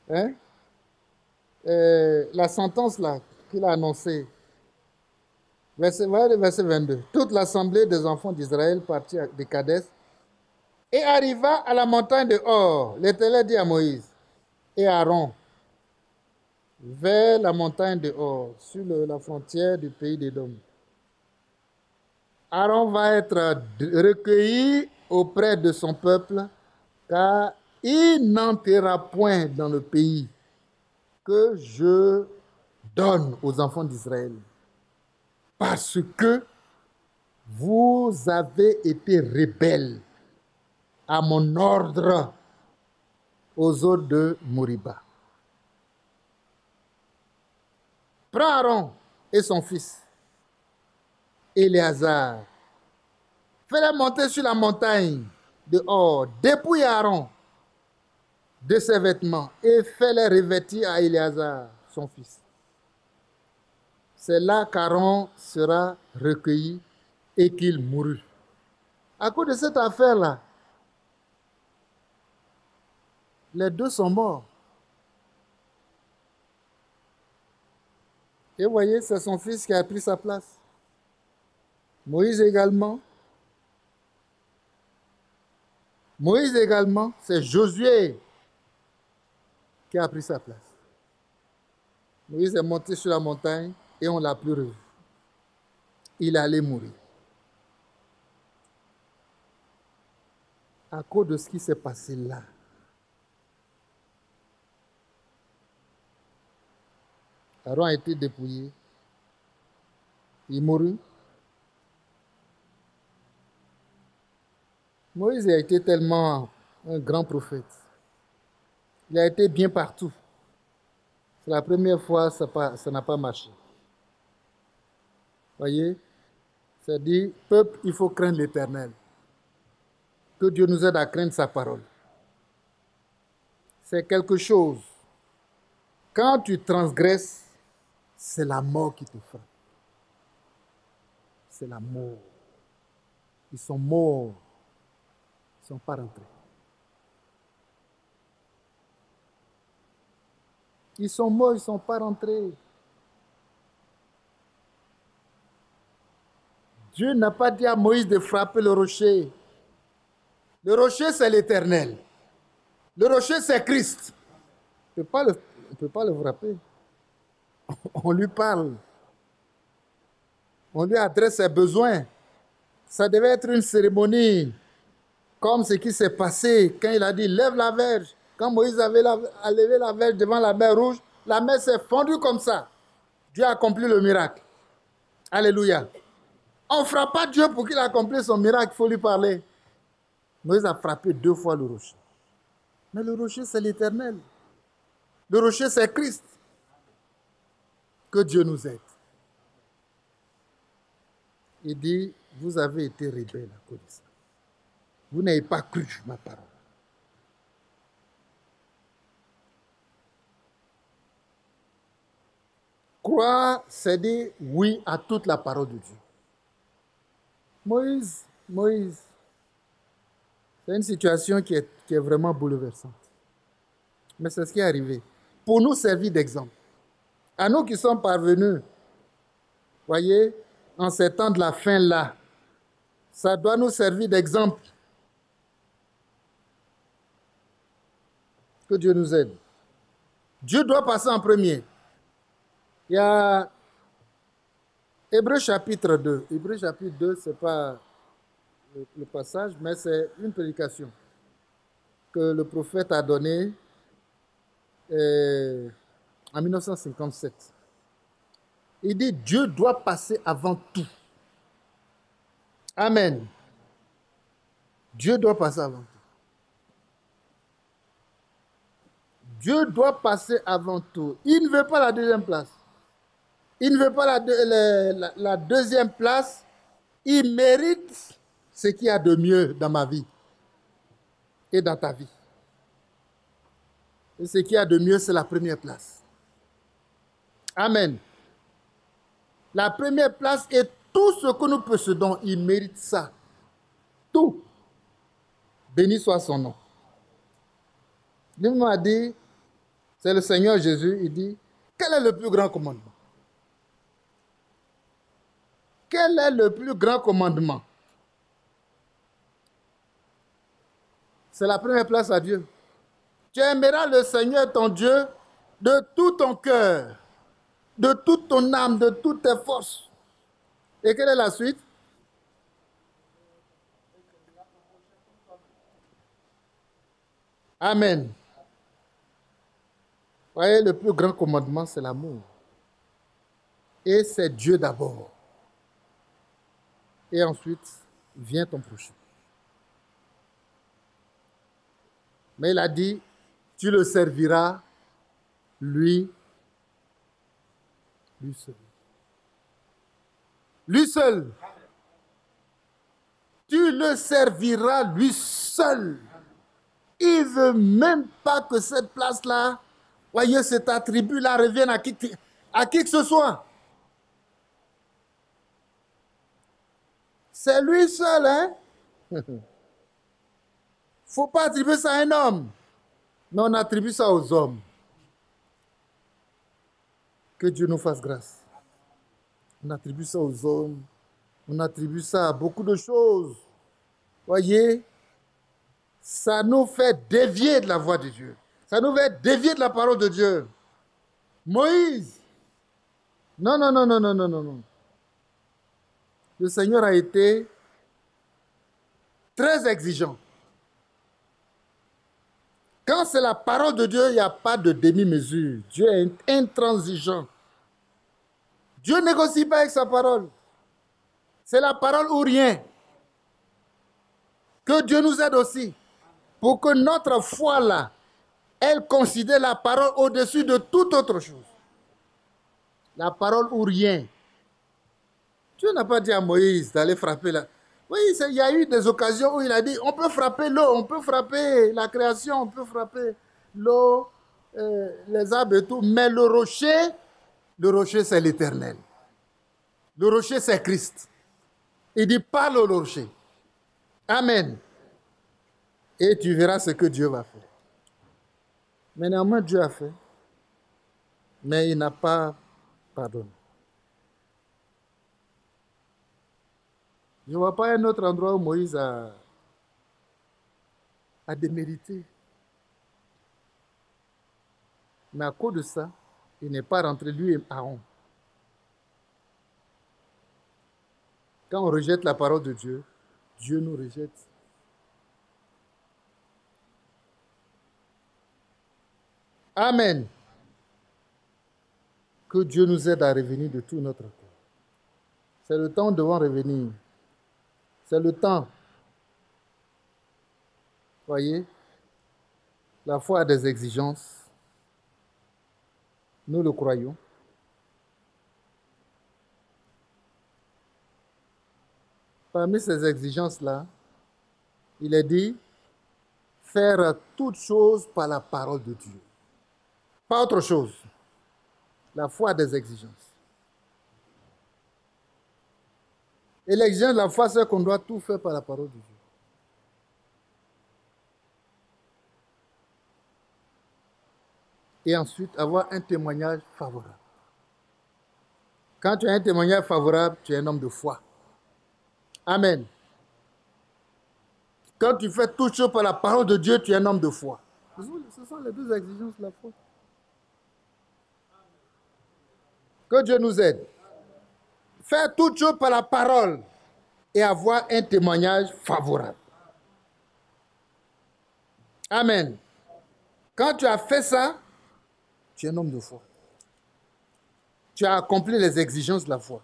Hein? La sentence là qu'il a annoncée, verset 22. Toute l'assemblée des enfants d'Israël partit de Kadès et arriva à la montagne de Hor. L'Éternel dit à Moïse et Aaron, vers la montagne de Hor, sur la frontière du pays d'Édom. Aaron va être recueilli auprès de son peuple, car il n'entrera point dans le pays que je donne aux enfants d'Israël, parce que vous avez été rebelles à mon ordre aux eaux de Moriba. Prends Aaron et son fils, Éléazar, fais-les monter sur la montagne de Hor, dépouille Aaron de ses vêtements et fais-les revêtir à Éléazar, son fils. C'est là qu'Aaron sera recueilli et qu'il mourut. À cause de cette affaire-là, les deux sont morts. Et vous voyez, c'est son fils qui a pris sa place. Moïse également. Moïse également, c'est Josué qui a pris sa place. Moïse est monté sur la montagne et on ne l'a plus revu. Il allait mourir. À cause de ce qui s'est passé là. Aaron a été dépouillé. Il mourut. Moïse a été tellement un grand prophète. Il a été bien partout. C'est la première fois que ça n'a pas marché. Voyez, c'est dit, peuple, il faut craindre l'Éternel. Que Dieu nous aide à craindre sa parole. C'est quelque chose. Quand tu transgresses, c'est la mort qui te frappe. C'est la mort. Ils sont morts. Ils ne sont pas rentrés. Ils sont morts, ils ne sont pas rentrés. Dieu n'a pas dit à Moïse de frapper le rocher. Le rocher, c'est l'Éternel. Le rocher, c'est Christ. On ne peut pas le frapper. On lui parle. On lui adresse ses besoins. Ça devait être une cérémonie, comme ce qui s'est passé quand il a dit lève la verge. Quand Moïse a levé la verge devant la mer Rouge, la mer s'est fondue comme ça. Dieu a accompli le miracle. Alléluia. On ne frappe pas Dieu pour qu'il accomplisse son miracle, il faut lui parler. Moïse a frappé 2 fois le rocher. Mais le rocher, c'est l'Éternel. Le rocher, c'est Christ. Que Dieu nous aide. Il dit, vous avez été rebelles à cause de ça. Vous n'avez pas cru ma parole. Croire, c'est dire oui à toute la parole de Dieu. Moïse, c'est une situation qui est vraiment bouleversante. Mais c'est ce qui est arrivé. Pour nous servir d'exemple. À nous qui sommes parvenus, voyez, en ces temps de la fin là, ça doit nous servir d'exemple. Que Dieu nous aide. Dieu doit passer en premier. Il y a Hébreux chapitre 2. Hébreux chapitre 2, ce n'est pas le passage, mais c'est une prédication que le prophète a donnée en 1957. Il dit, Dieu doit passer avant tout. Amen. Dieu doit passer avant tout. Dieu doit passer avant tout. Il ne veut pas la deuxième place. Il ne veut pas la deuxième place. Il mérite ce qu'il y a de mieux dans ma vie et dans ta vie. Et ce qu'il y a de mieux, c'est la première place. Amen. La première place et tout ce que nous possédons, il mérite ça. Tout. Béni soit son nom. Il m'a dit, c'est le Seigneur Jésus, il dit, quel est le plus grand commandement? Quel est le plus grand commandement? C'est la première place à Dieu. Tu aimeras le Seigneur ton Dieu de tout ton cœur, de toute ton âme, de toutes tes forces. Et quelle est la suite? Amen. Vous voyez, le plus grand commandement, c'est l'amour. Et c'est Dieu d'abord. Et ensuite, vient ton prochain. Mais il a dit, tu le serviras, lui seul. Lui seul. Tu le serviras lui seul. Il ne veut même pas que cette place-là, voyez, cet attribut-là revienne à qui que ce soit. C'est lui seul, hein? Il ne faut pas attribuer ça à un homme. Mais on attribue ça aux hommes. Que Dieu nous fasse grâce. On attribue ça aux hommes. On attribue ça à beaucoup de choses. Voyez, ça nous fait dévier de la voie de Dieu. Ça nous fait dévier de la parole de Dieu. Moïse. Non. Le Seigneur a été très exigeant. Quand c'est la parole de Dieu, il n'y a pas de demi-mesure. Dieu est intransigeant. Dieu ne négocie pas avec sa parole. C'est la parole ou rien. Que Dieu nous aide aussi. Pour que notre foi là, elle considère la parole au-dessus de toute autre chose. La parole ou rien. Dieu n'a pas dit à Moïse d'aller frapper là. Oui, il y a eu des occasions où il a dit, on peut frapper l'eau, on peut frapper la création, on peut frapper l'eau, les arbres et tout. Mais le rocher c'est l'Éternel. Le rocher, c'est Christ. Il dit, parle au rocher. Amen. Et tu verras ce que Dieu va faire. Mais néanmoins, Dieu a fait. Mais il n'a pas pardonné. Je ne vois pas un autre endroit où Moïse a démérité. Mais à cause de ça, il n'est pas rentré, lui et Aaron. Quand on rejette la parole de Dieu, Dieu nous rejette. Amen. Que Dieu nous aide à revenir de tout notre cœur. C'est le temps où nous devons revenir. C'est le temps. Voyez, la foi a des exigences. Nous le croyons. Parmi ces exigences-là, il est dit faire toutes choses par la parole de Dieu. Pas autre chose. La foi a des exigences. Et l'exigence de la foi, c'est qu'on doit tout faire par la parole de Dieu. Et ensuite, avoir un témoignage favorable. Quand tu as un témoignage favorable, tu es un homme de foi. Amen. Quand tu fais toutes choses par la parole de Dieu, tu es un homme de foi. Ce sont les deux exigences de la foi. Que Dieu nous aide. Faire toutes choses par la parole et avoir un témoignage favorable. Amen. Quand tu as fait ça, tu es un homme de foi. Tu as accompli les exigences de la foi.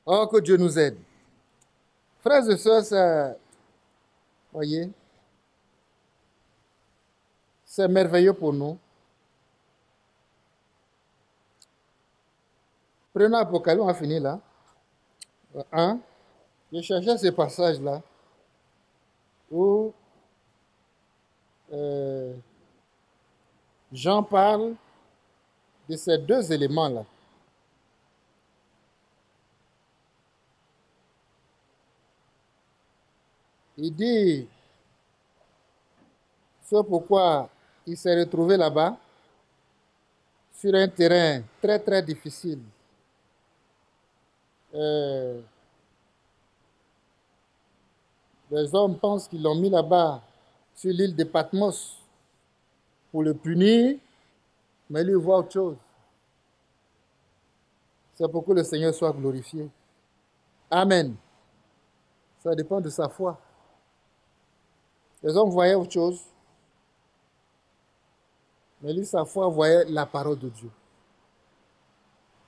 Oh, que Dieu nous aide. Frères et sœurs, ça, voyez, c'est merveilleux pour nous. Prenons Apocalypse, on va finir là. 1. Je cherchais ce passage-là où Jean parle de ces deux éléments-là. Il dit, c'est pourquoi il s'est retrouvé là-bas, sur un terrain très très difficile. Les hommes pensent qu'ils l'ont mis là-bas, sur l'île de Patmos, pour le punir, mais lui voit autre chose. C'est pour que le Seigneur soit glorifié. Amen. Ça dépend de sa foi. Les hommes voyaient autre chose, mais lui, sa foi voyait la parole de Dieu.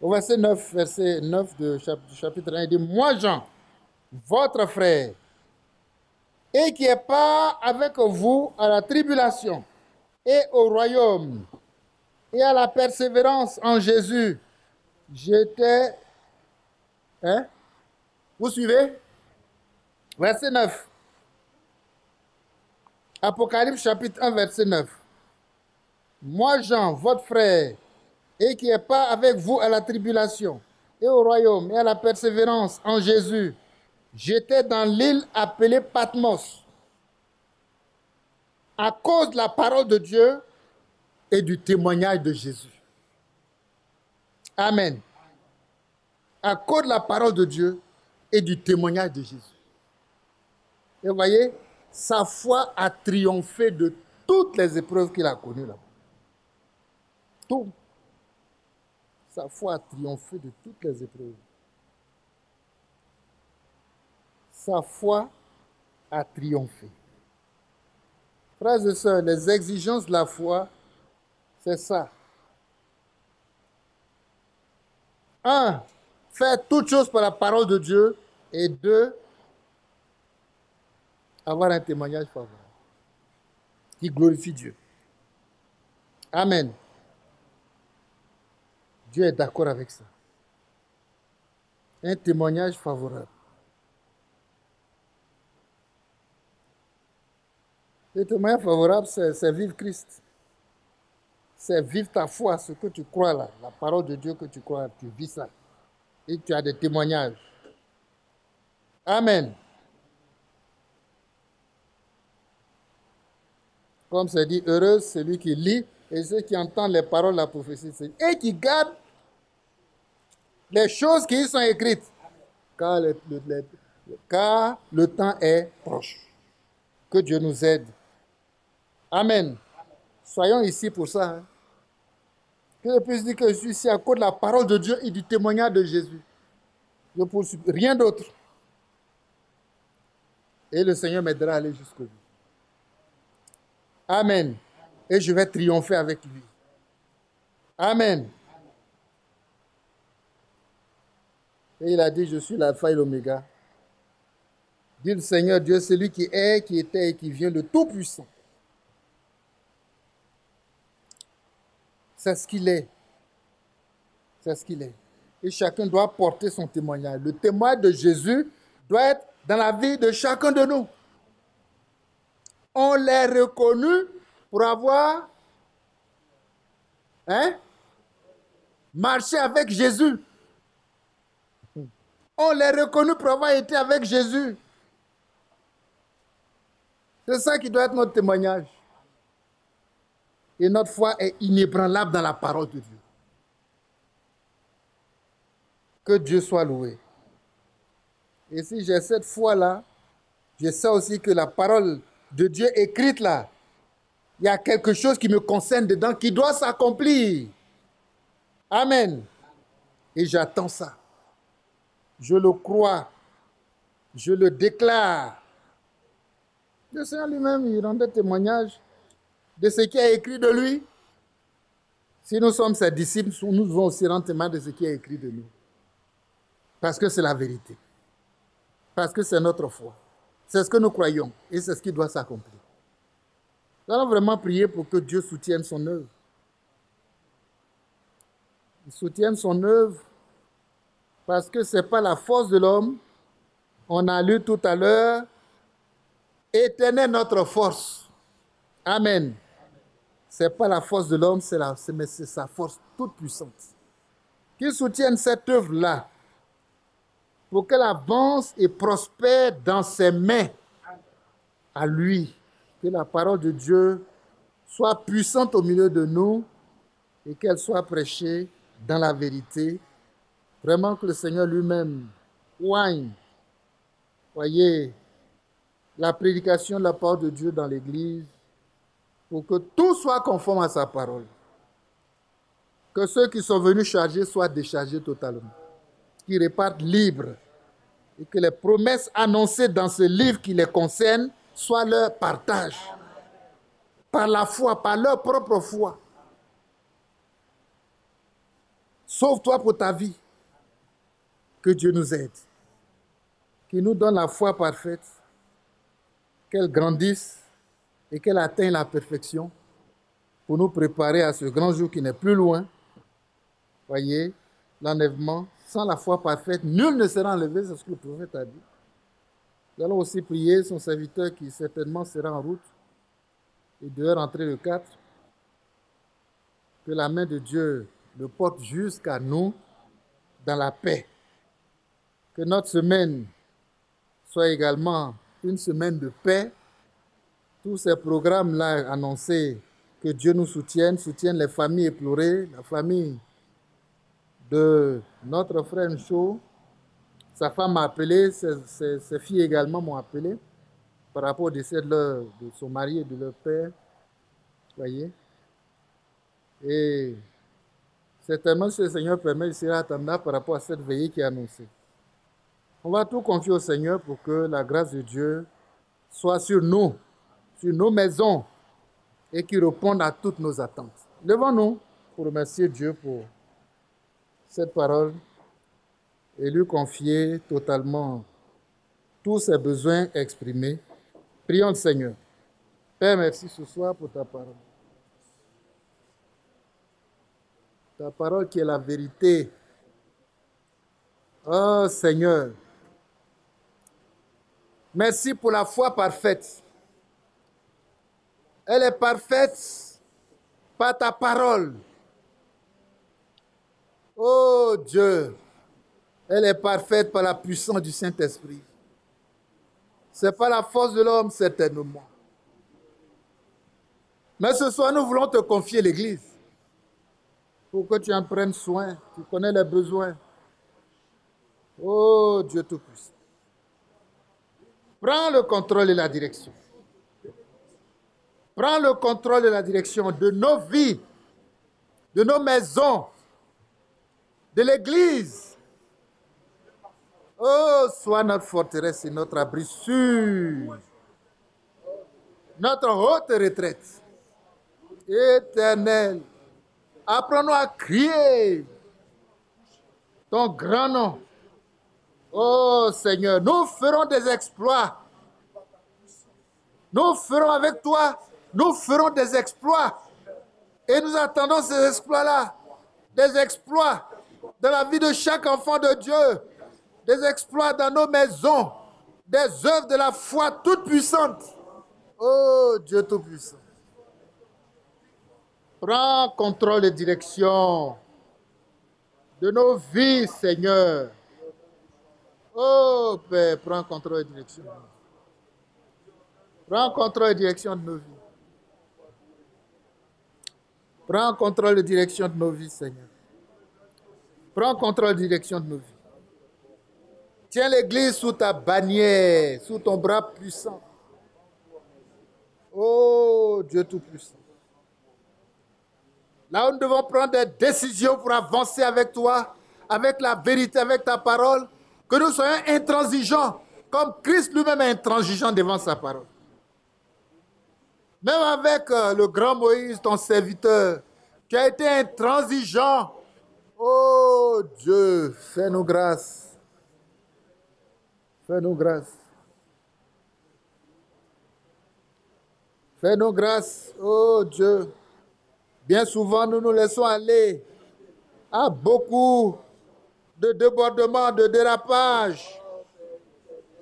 Au verset 9 du chapitre 1, il dit, moi Jean, votre frère, et qui est pas avec vous à la tribulation et au royaume et à la persévérance en Jésus, j'étais... Hein? Vous suivez? Verset 9. Apocalypse chapitre 1, verset 9. Moi, Jean, votre frère, et qui n'est pas avec vous à la tribulation, et au royaume, et à la persévérance en Jésus, j'étais dans l'île appelée Patmos, à cause de la parole de Dieu et du témoignage de Jésus. Amen. À cause de la parole de Dieu et du témoignage de Jésus. Et vous voyez, sa foi a triomphé de toutes les épreuves qu'il a connues là-bas. Tout. Sa foi a triomphé de toutes les épreuves. Sa foi a triomphé. Frères et sœurs, les exigences de la foi, c'est ça. 1. Faire toutes choses par la parole de Dieu. Et 2. Avoir un témoignage favorable qui glorifie Dieu. Amen. Dieu est d'accord avec ça. Un témoignage favorable. Le témoignage favorable, c'est vivre Christ. C'est vivre ta foi, ce que tu crois là, la parole de Dieu que tu crois, tu vis ça. Et tu as des témoignages. Amen. Comme c'est dit, heureux celui qui lit et ceux qui entendent les paroles de la prophétie et qui gardent les choses qui y sont écrites. Car le temps est proche. Que Dieu nous aide. Amen. Soyons ici pour ça. Hein. Que je puisse dire que je suis ici à cause de la parole de Dieu et du témoignage de Jésus. Je ne poursuis rien d'autre. Et le Seigneur m'aidera à aller jusqu'au bout. Amen. Et je vais triompher avec lui. Amen. Et il a dit, je suis l'alpha et l'oméga. Dit le Seigneur Dieu, celui qui est, qui était et qui vient, le Tout-Puissant. C'est ce qu'il est. C'est ce qu'il est. Et chacun doit porter son témoignage. Le témoignage de Jésus doit être dans la vie de chacun de nous. On l'est reconnu pour avoir marché avec Jésus. On l'est reconnu pour avoir été avec Jésus. C'est ça qui doit être notre témoignage. Et notre foi est inébranlable dans la parole de Dieu. Que Dieu soit loué. Et si j'ai cette foi-là, je sais aussi que la parole de Dieu écrite là, il y a quelque chose qui me concerne dedans qui doit s'accomplir. Amen. Et j'attends ça. Je le crois. Je le déclare. Le Seigneur lui-même, il rendait témoignage de ce qui est écrit de lui. Si nous sommes ses disciples, nous devons aussi rendre témoignage de ce qui est écrit de nous. Parce que c'est la vérité. Parce que c'est notre foi. C'est ce que nous croyons et c'est ce qui doit s'accomplir. Nous allons vraiment prier pour que Dieu soutienne son œuvre. Il soutienne son œuvre parce que ce n'est pas la force de l'homme. On a lu tout à l'heure, éternelle notre force. Amen. Ce n'est pas la force de l'homme, mais c'est sa force toute puissante. Qu'il soutienne cette œuvre-là pour qu'elle avance et prospère dans ses mains à lui. Que la parole de Dieu soit puissante au milieu de nous et qu'elle soit prêchée dans la vérité. Vraiment que le Seigneur lui-même oigne, voyez, la prédication de la parole de Dieu dans l'Église pour que tout soit conforme à sa parole. Que ceux qui sont venus charger soient déchargés totalement. Qu'ils repartent libres et que les promesses annoncées dans ce livre qui les concerne soient leur partage. Par la foi, par leur propre foi. Sauve-toi pour ta vie. Que Dieu nous aide. Qu'il nous donne la foi parfaite. Qu'elle grandisse et qu'elle atteigne la perfection pour nous préparer à ce grand jour qui n'est plus loin. Voyez, l'enlèvement, sans la foi parfaite, nul ne sera enlevé, c'est ce que le prophète a dit. Nous allons aussi prier son serviteur qui certainement sera en route et devait rentrer le 4. Que la main de Dieu le porte jusqu'à nous dans la paix. Que notre semaine soit également une semaine de paix. Tous ces programmes-là annoncés, que Dieu nous soutienne les familles éplorées, la famille de notre frère Ncho. Sa femme m'a appelé, ses filles également m'ont appelé par rapport au décès de son mari et de leur père. Voyez. Et certainement, si le Seigneur permet, il sera attendant par rapport à cette veillée qui est annoncée. On va tout confier au Seigneur pour que la grâce de Dieu soit sur nous, sur nos maisons, et qui réponde à toutes nos attentes. Levons-nous pour remercier Dieu pour cette parole et lui confier totalement tous ses besoins exprimés. Prions le Seigneur. Père, merci ce soir pour ta parole. Ta parole qui est la vérité. Oh Seigneur, merci pour la foi parfaite. Elle est parfaite par ta parole. Oh Dieu, elle est parfaite par la puissance du Saint-Esprit. Ce n'est pas la force de l'homme, certainement. Mais ce soir, nous voulons te confier l'Église pour que tu en prennes soin. Tu connais les besoins. Oh Dieu Tout-Puissant. Prends le contrôle et la direction. Prends le contrôle de la direction de nos vies, de nos maisons, de l'Église. Oh, sois notre forteresse et notre abri sûr, notre haute retraite. Éternel, apprends-nous à crier ton grand nom. Oh Seigneur, nous ferons des exploits. Nous ferons avec toi, nous ferons des exploits. Et nous attendons ces exploits-là. Des exploits dans la vie de chaque enfant de Dieu. Des exploits dans nos maisons. Des œuvres de la foi toute puissante. Oh Dieu Tout-Puissant. Prends contrôle et direction de nos vies, Seigneur. Oh Père, prends contrôle et direction. Prends contrôle et direction de nos vies. Prends contrôle et direction de nos vies, Seigneur. Prends contrôle et direction de nos vies. Tiens l'Église sous ta bannière, sous ton bras puissant. Oh Dieu Tout-Puissant. Là où nous devons prendre des décisions pour avancer avec toi, avec la vérité, avec ta parole, que nous soyons intransigeants, comme Christ lui-même est intransigeant devant sa parole. Même avec le grand Moïse, ton serviteur, tu as été intransigeant. Oh Dieu, fais-nous grâce. Fais-nous grâce. Fais-nous grâce, oh Dieu. Bien souvent, nous nous laissons aller à beaucoup de débordements, de dérapages.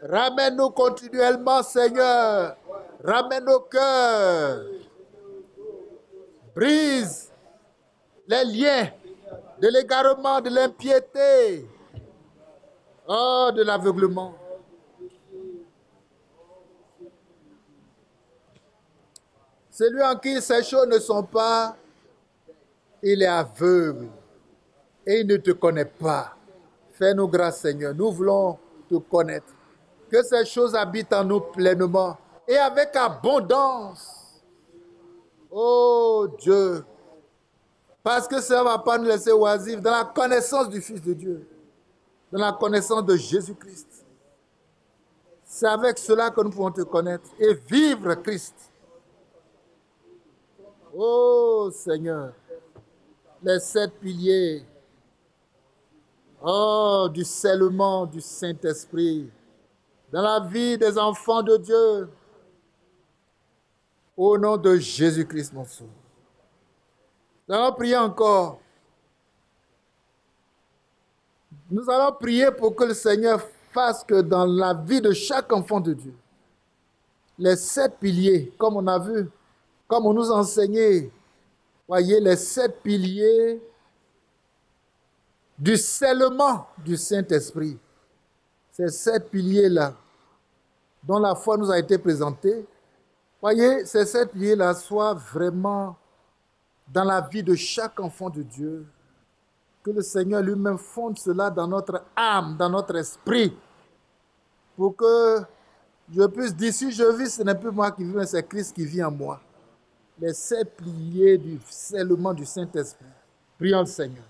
Ramène-nous continuellement, Seigneur. Ramène nos cœurs. Brise les liens de l'égarement, de l'impiété. Oh, de l'aveuglement. Celui en qui ces choses ne sont pas, il est aveugle et il ne te connaît pas. Fais-nous grâce, Seigneur. Nous voulons te connaître. Que ces choses habitent en nous pleinement et avec abondance. Oh Dieu, parce que ça ne va pas nous laisser oisifs dans la connaissance du Fils de Dieu, dans la connaissance de Jésus-Christ. C'est avec cela que nous pouvons te connaître et vivre Christ. Oh Seigneur, les 7 piliers, oh, du scellement du Saint-Esprit dans la vie des enfants de Dieu. Au nom de Jésus-Christ, mon Sauveur. Nous allons prier encore. Nous allons prier pour que le Seigneur fasse que dans la vie de chaque enfant de Dieu, les 7 piliers, comme on a vu, comme on nous a enseigné, voyez, les 7 piliers du scellement du Saint-Esprit. Ces 7 piliers-là, dont la foi nous a été présentée, voyez, ces 7 piliers-là soient vraiment dans la vie de chaque enfant de Dieu. Que le Seigneur lui-même fonde cela dans notre âme, dans notre esprit, pour que je puisse dire, si je vis, ce n'est plus moi qui vis, mais c'est Christ qui vit en moi. Les 7 piliers du scellement du Saint-Esprit. Prions le Seigneur.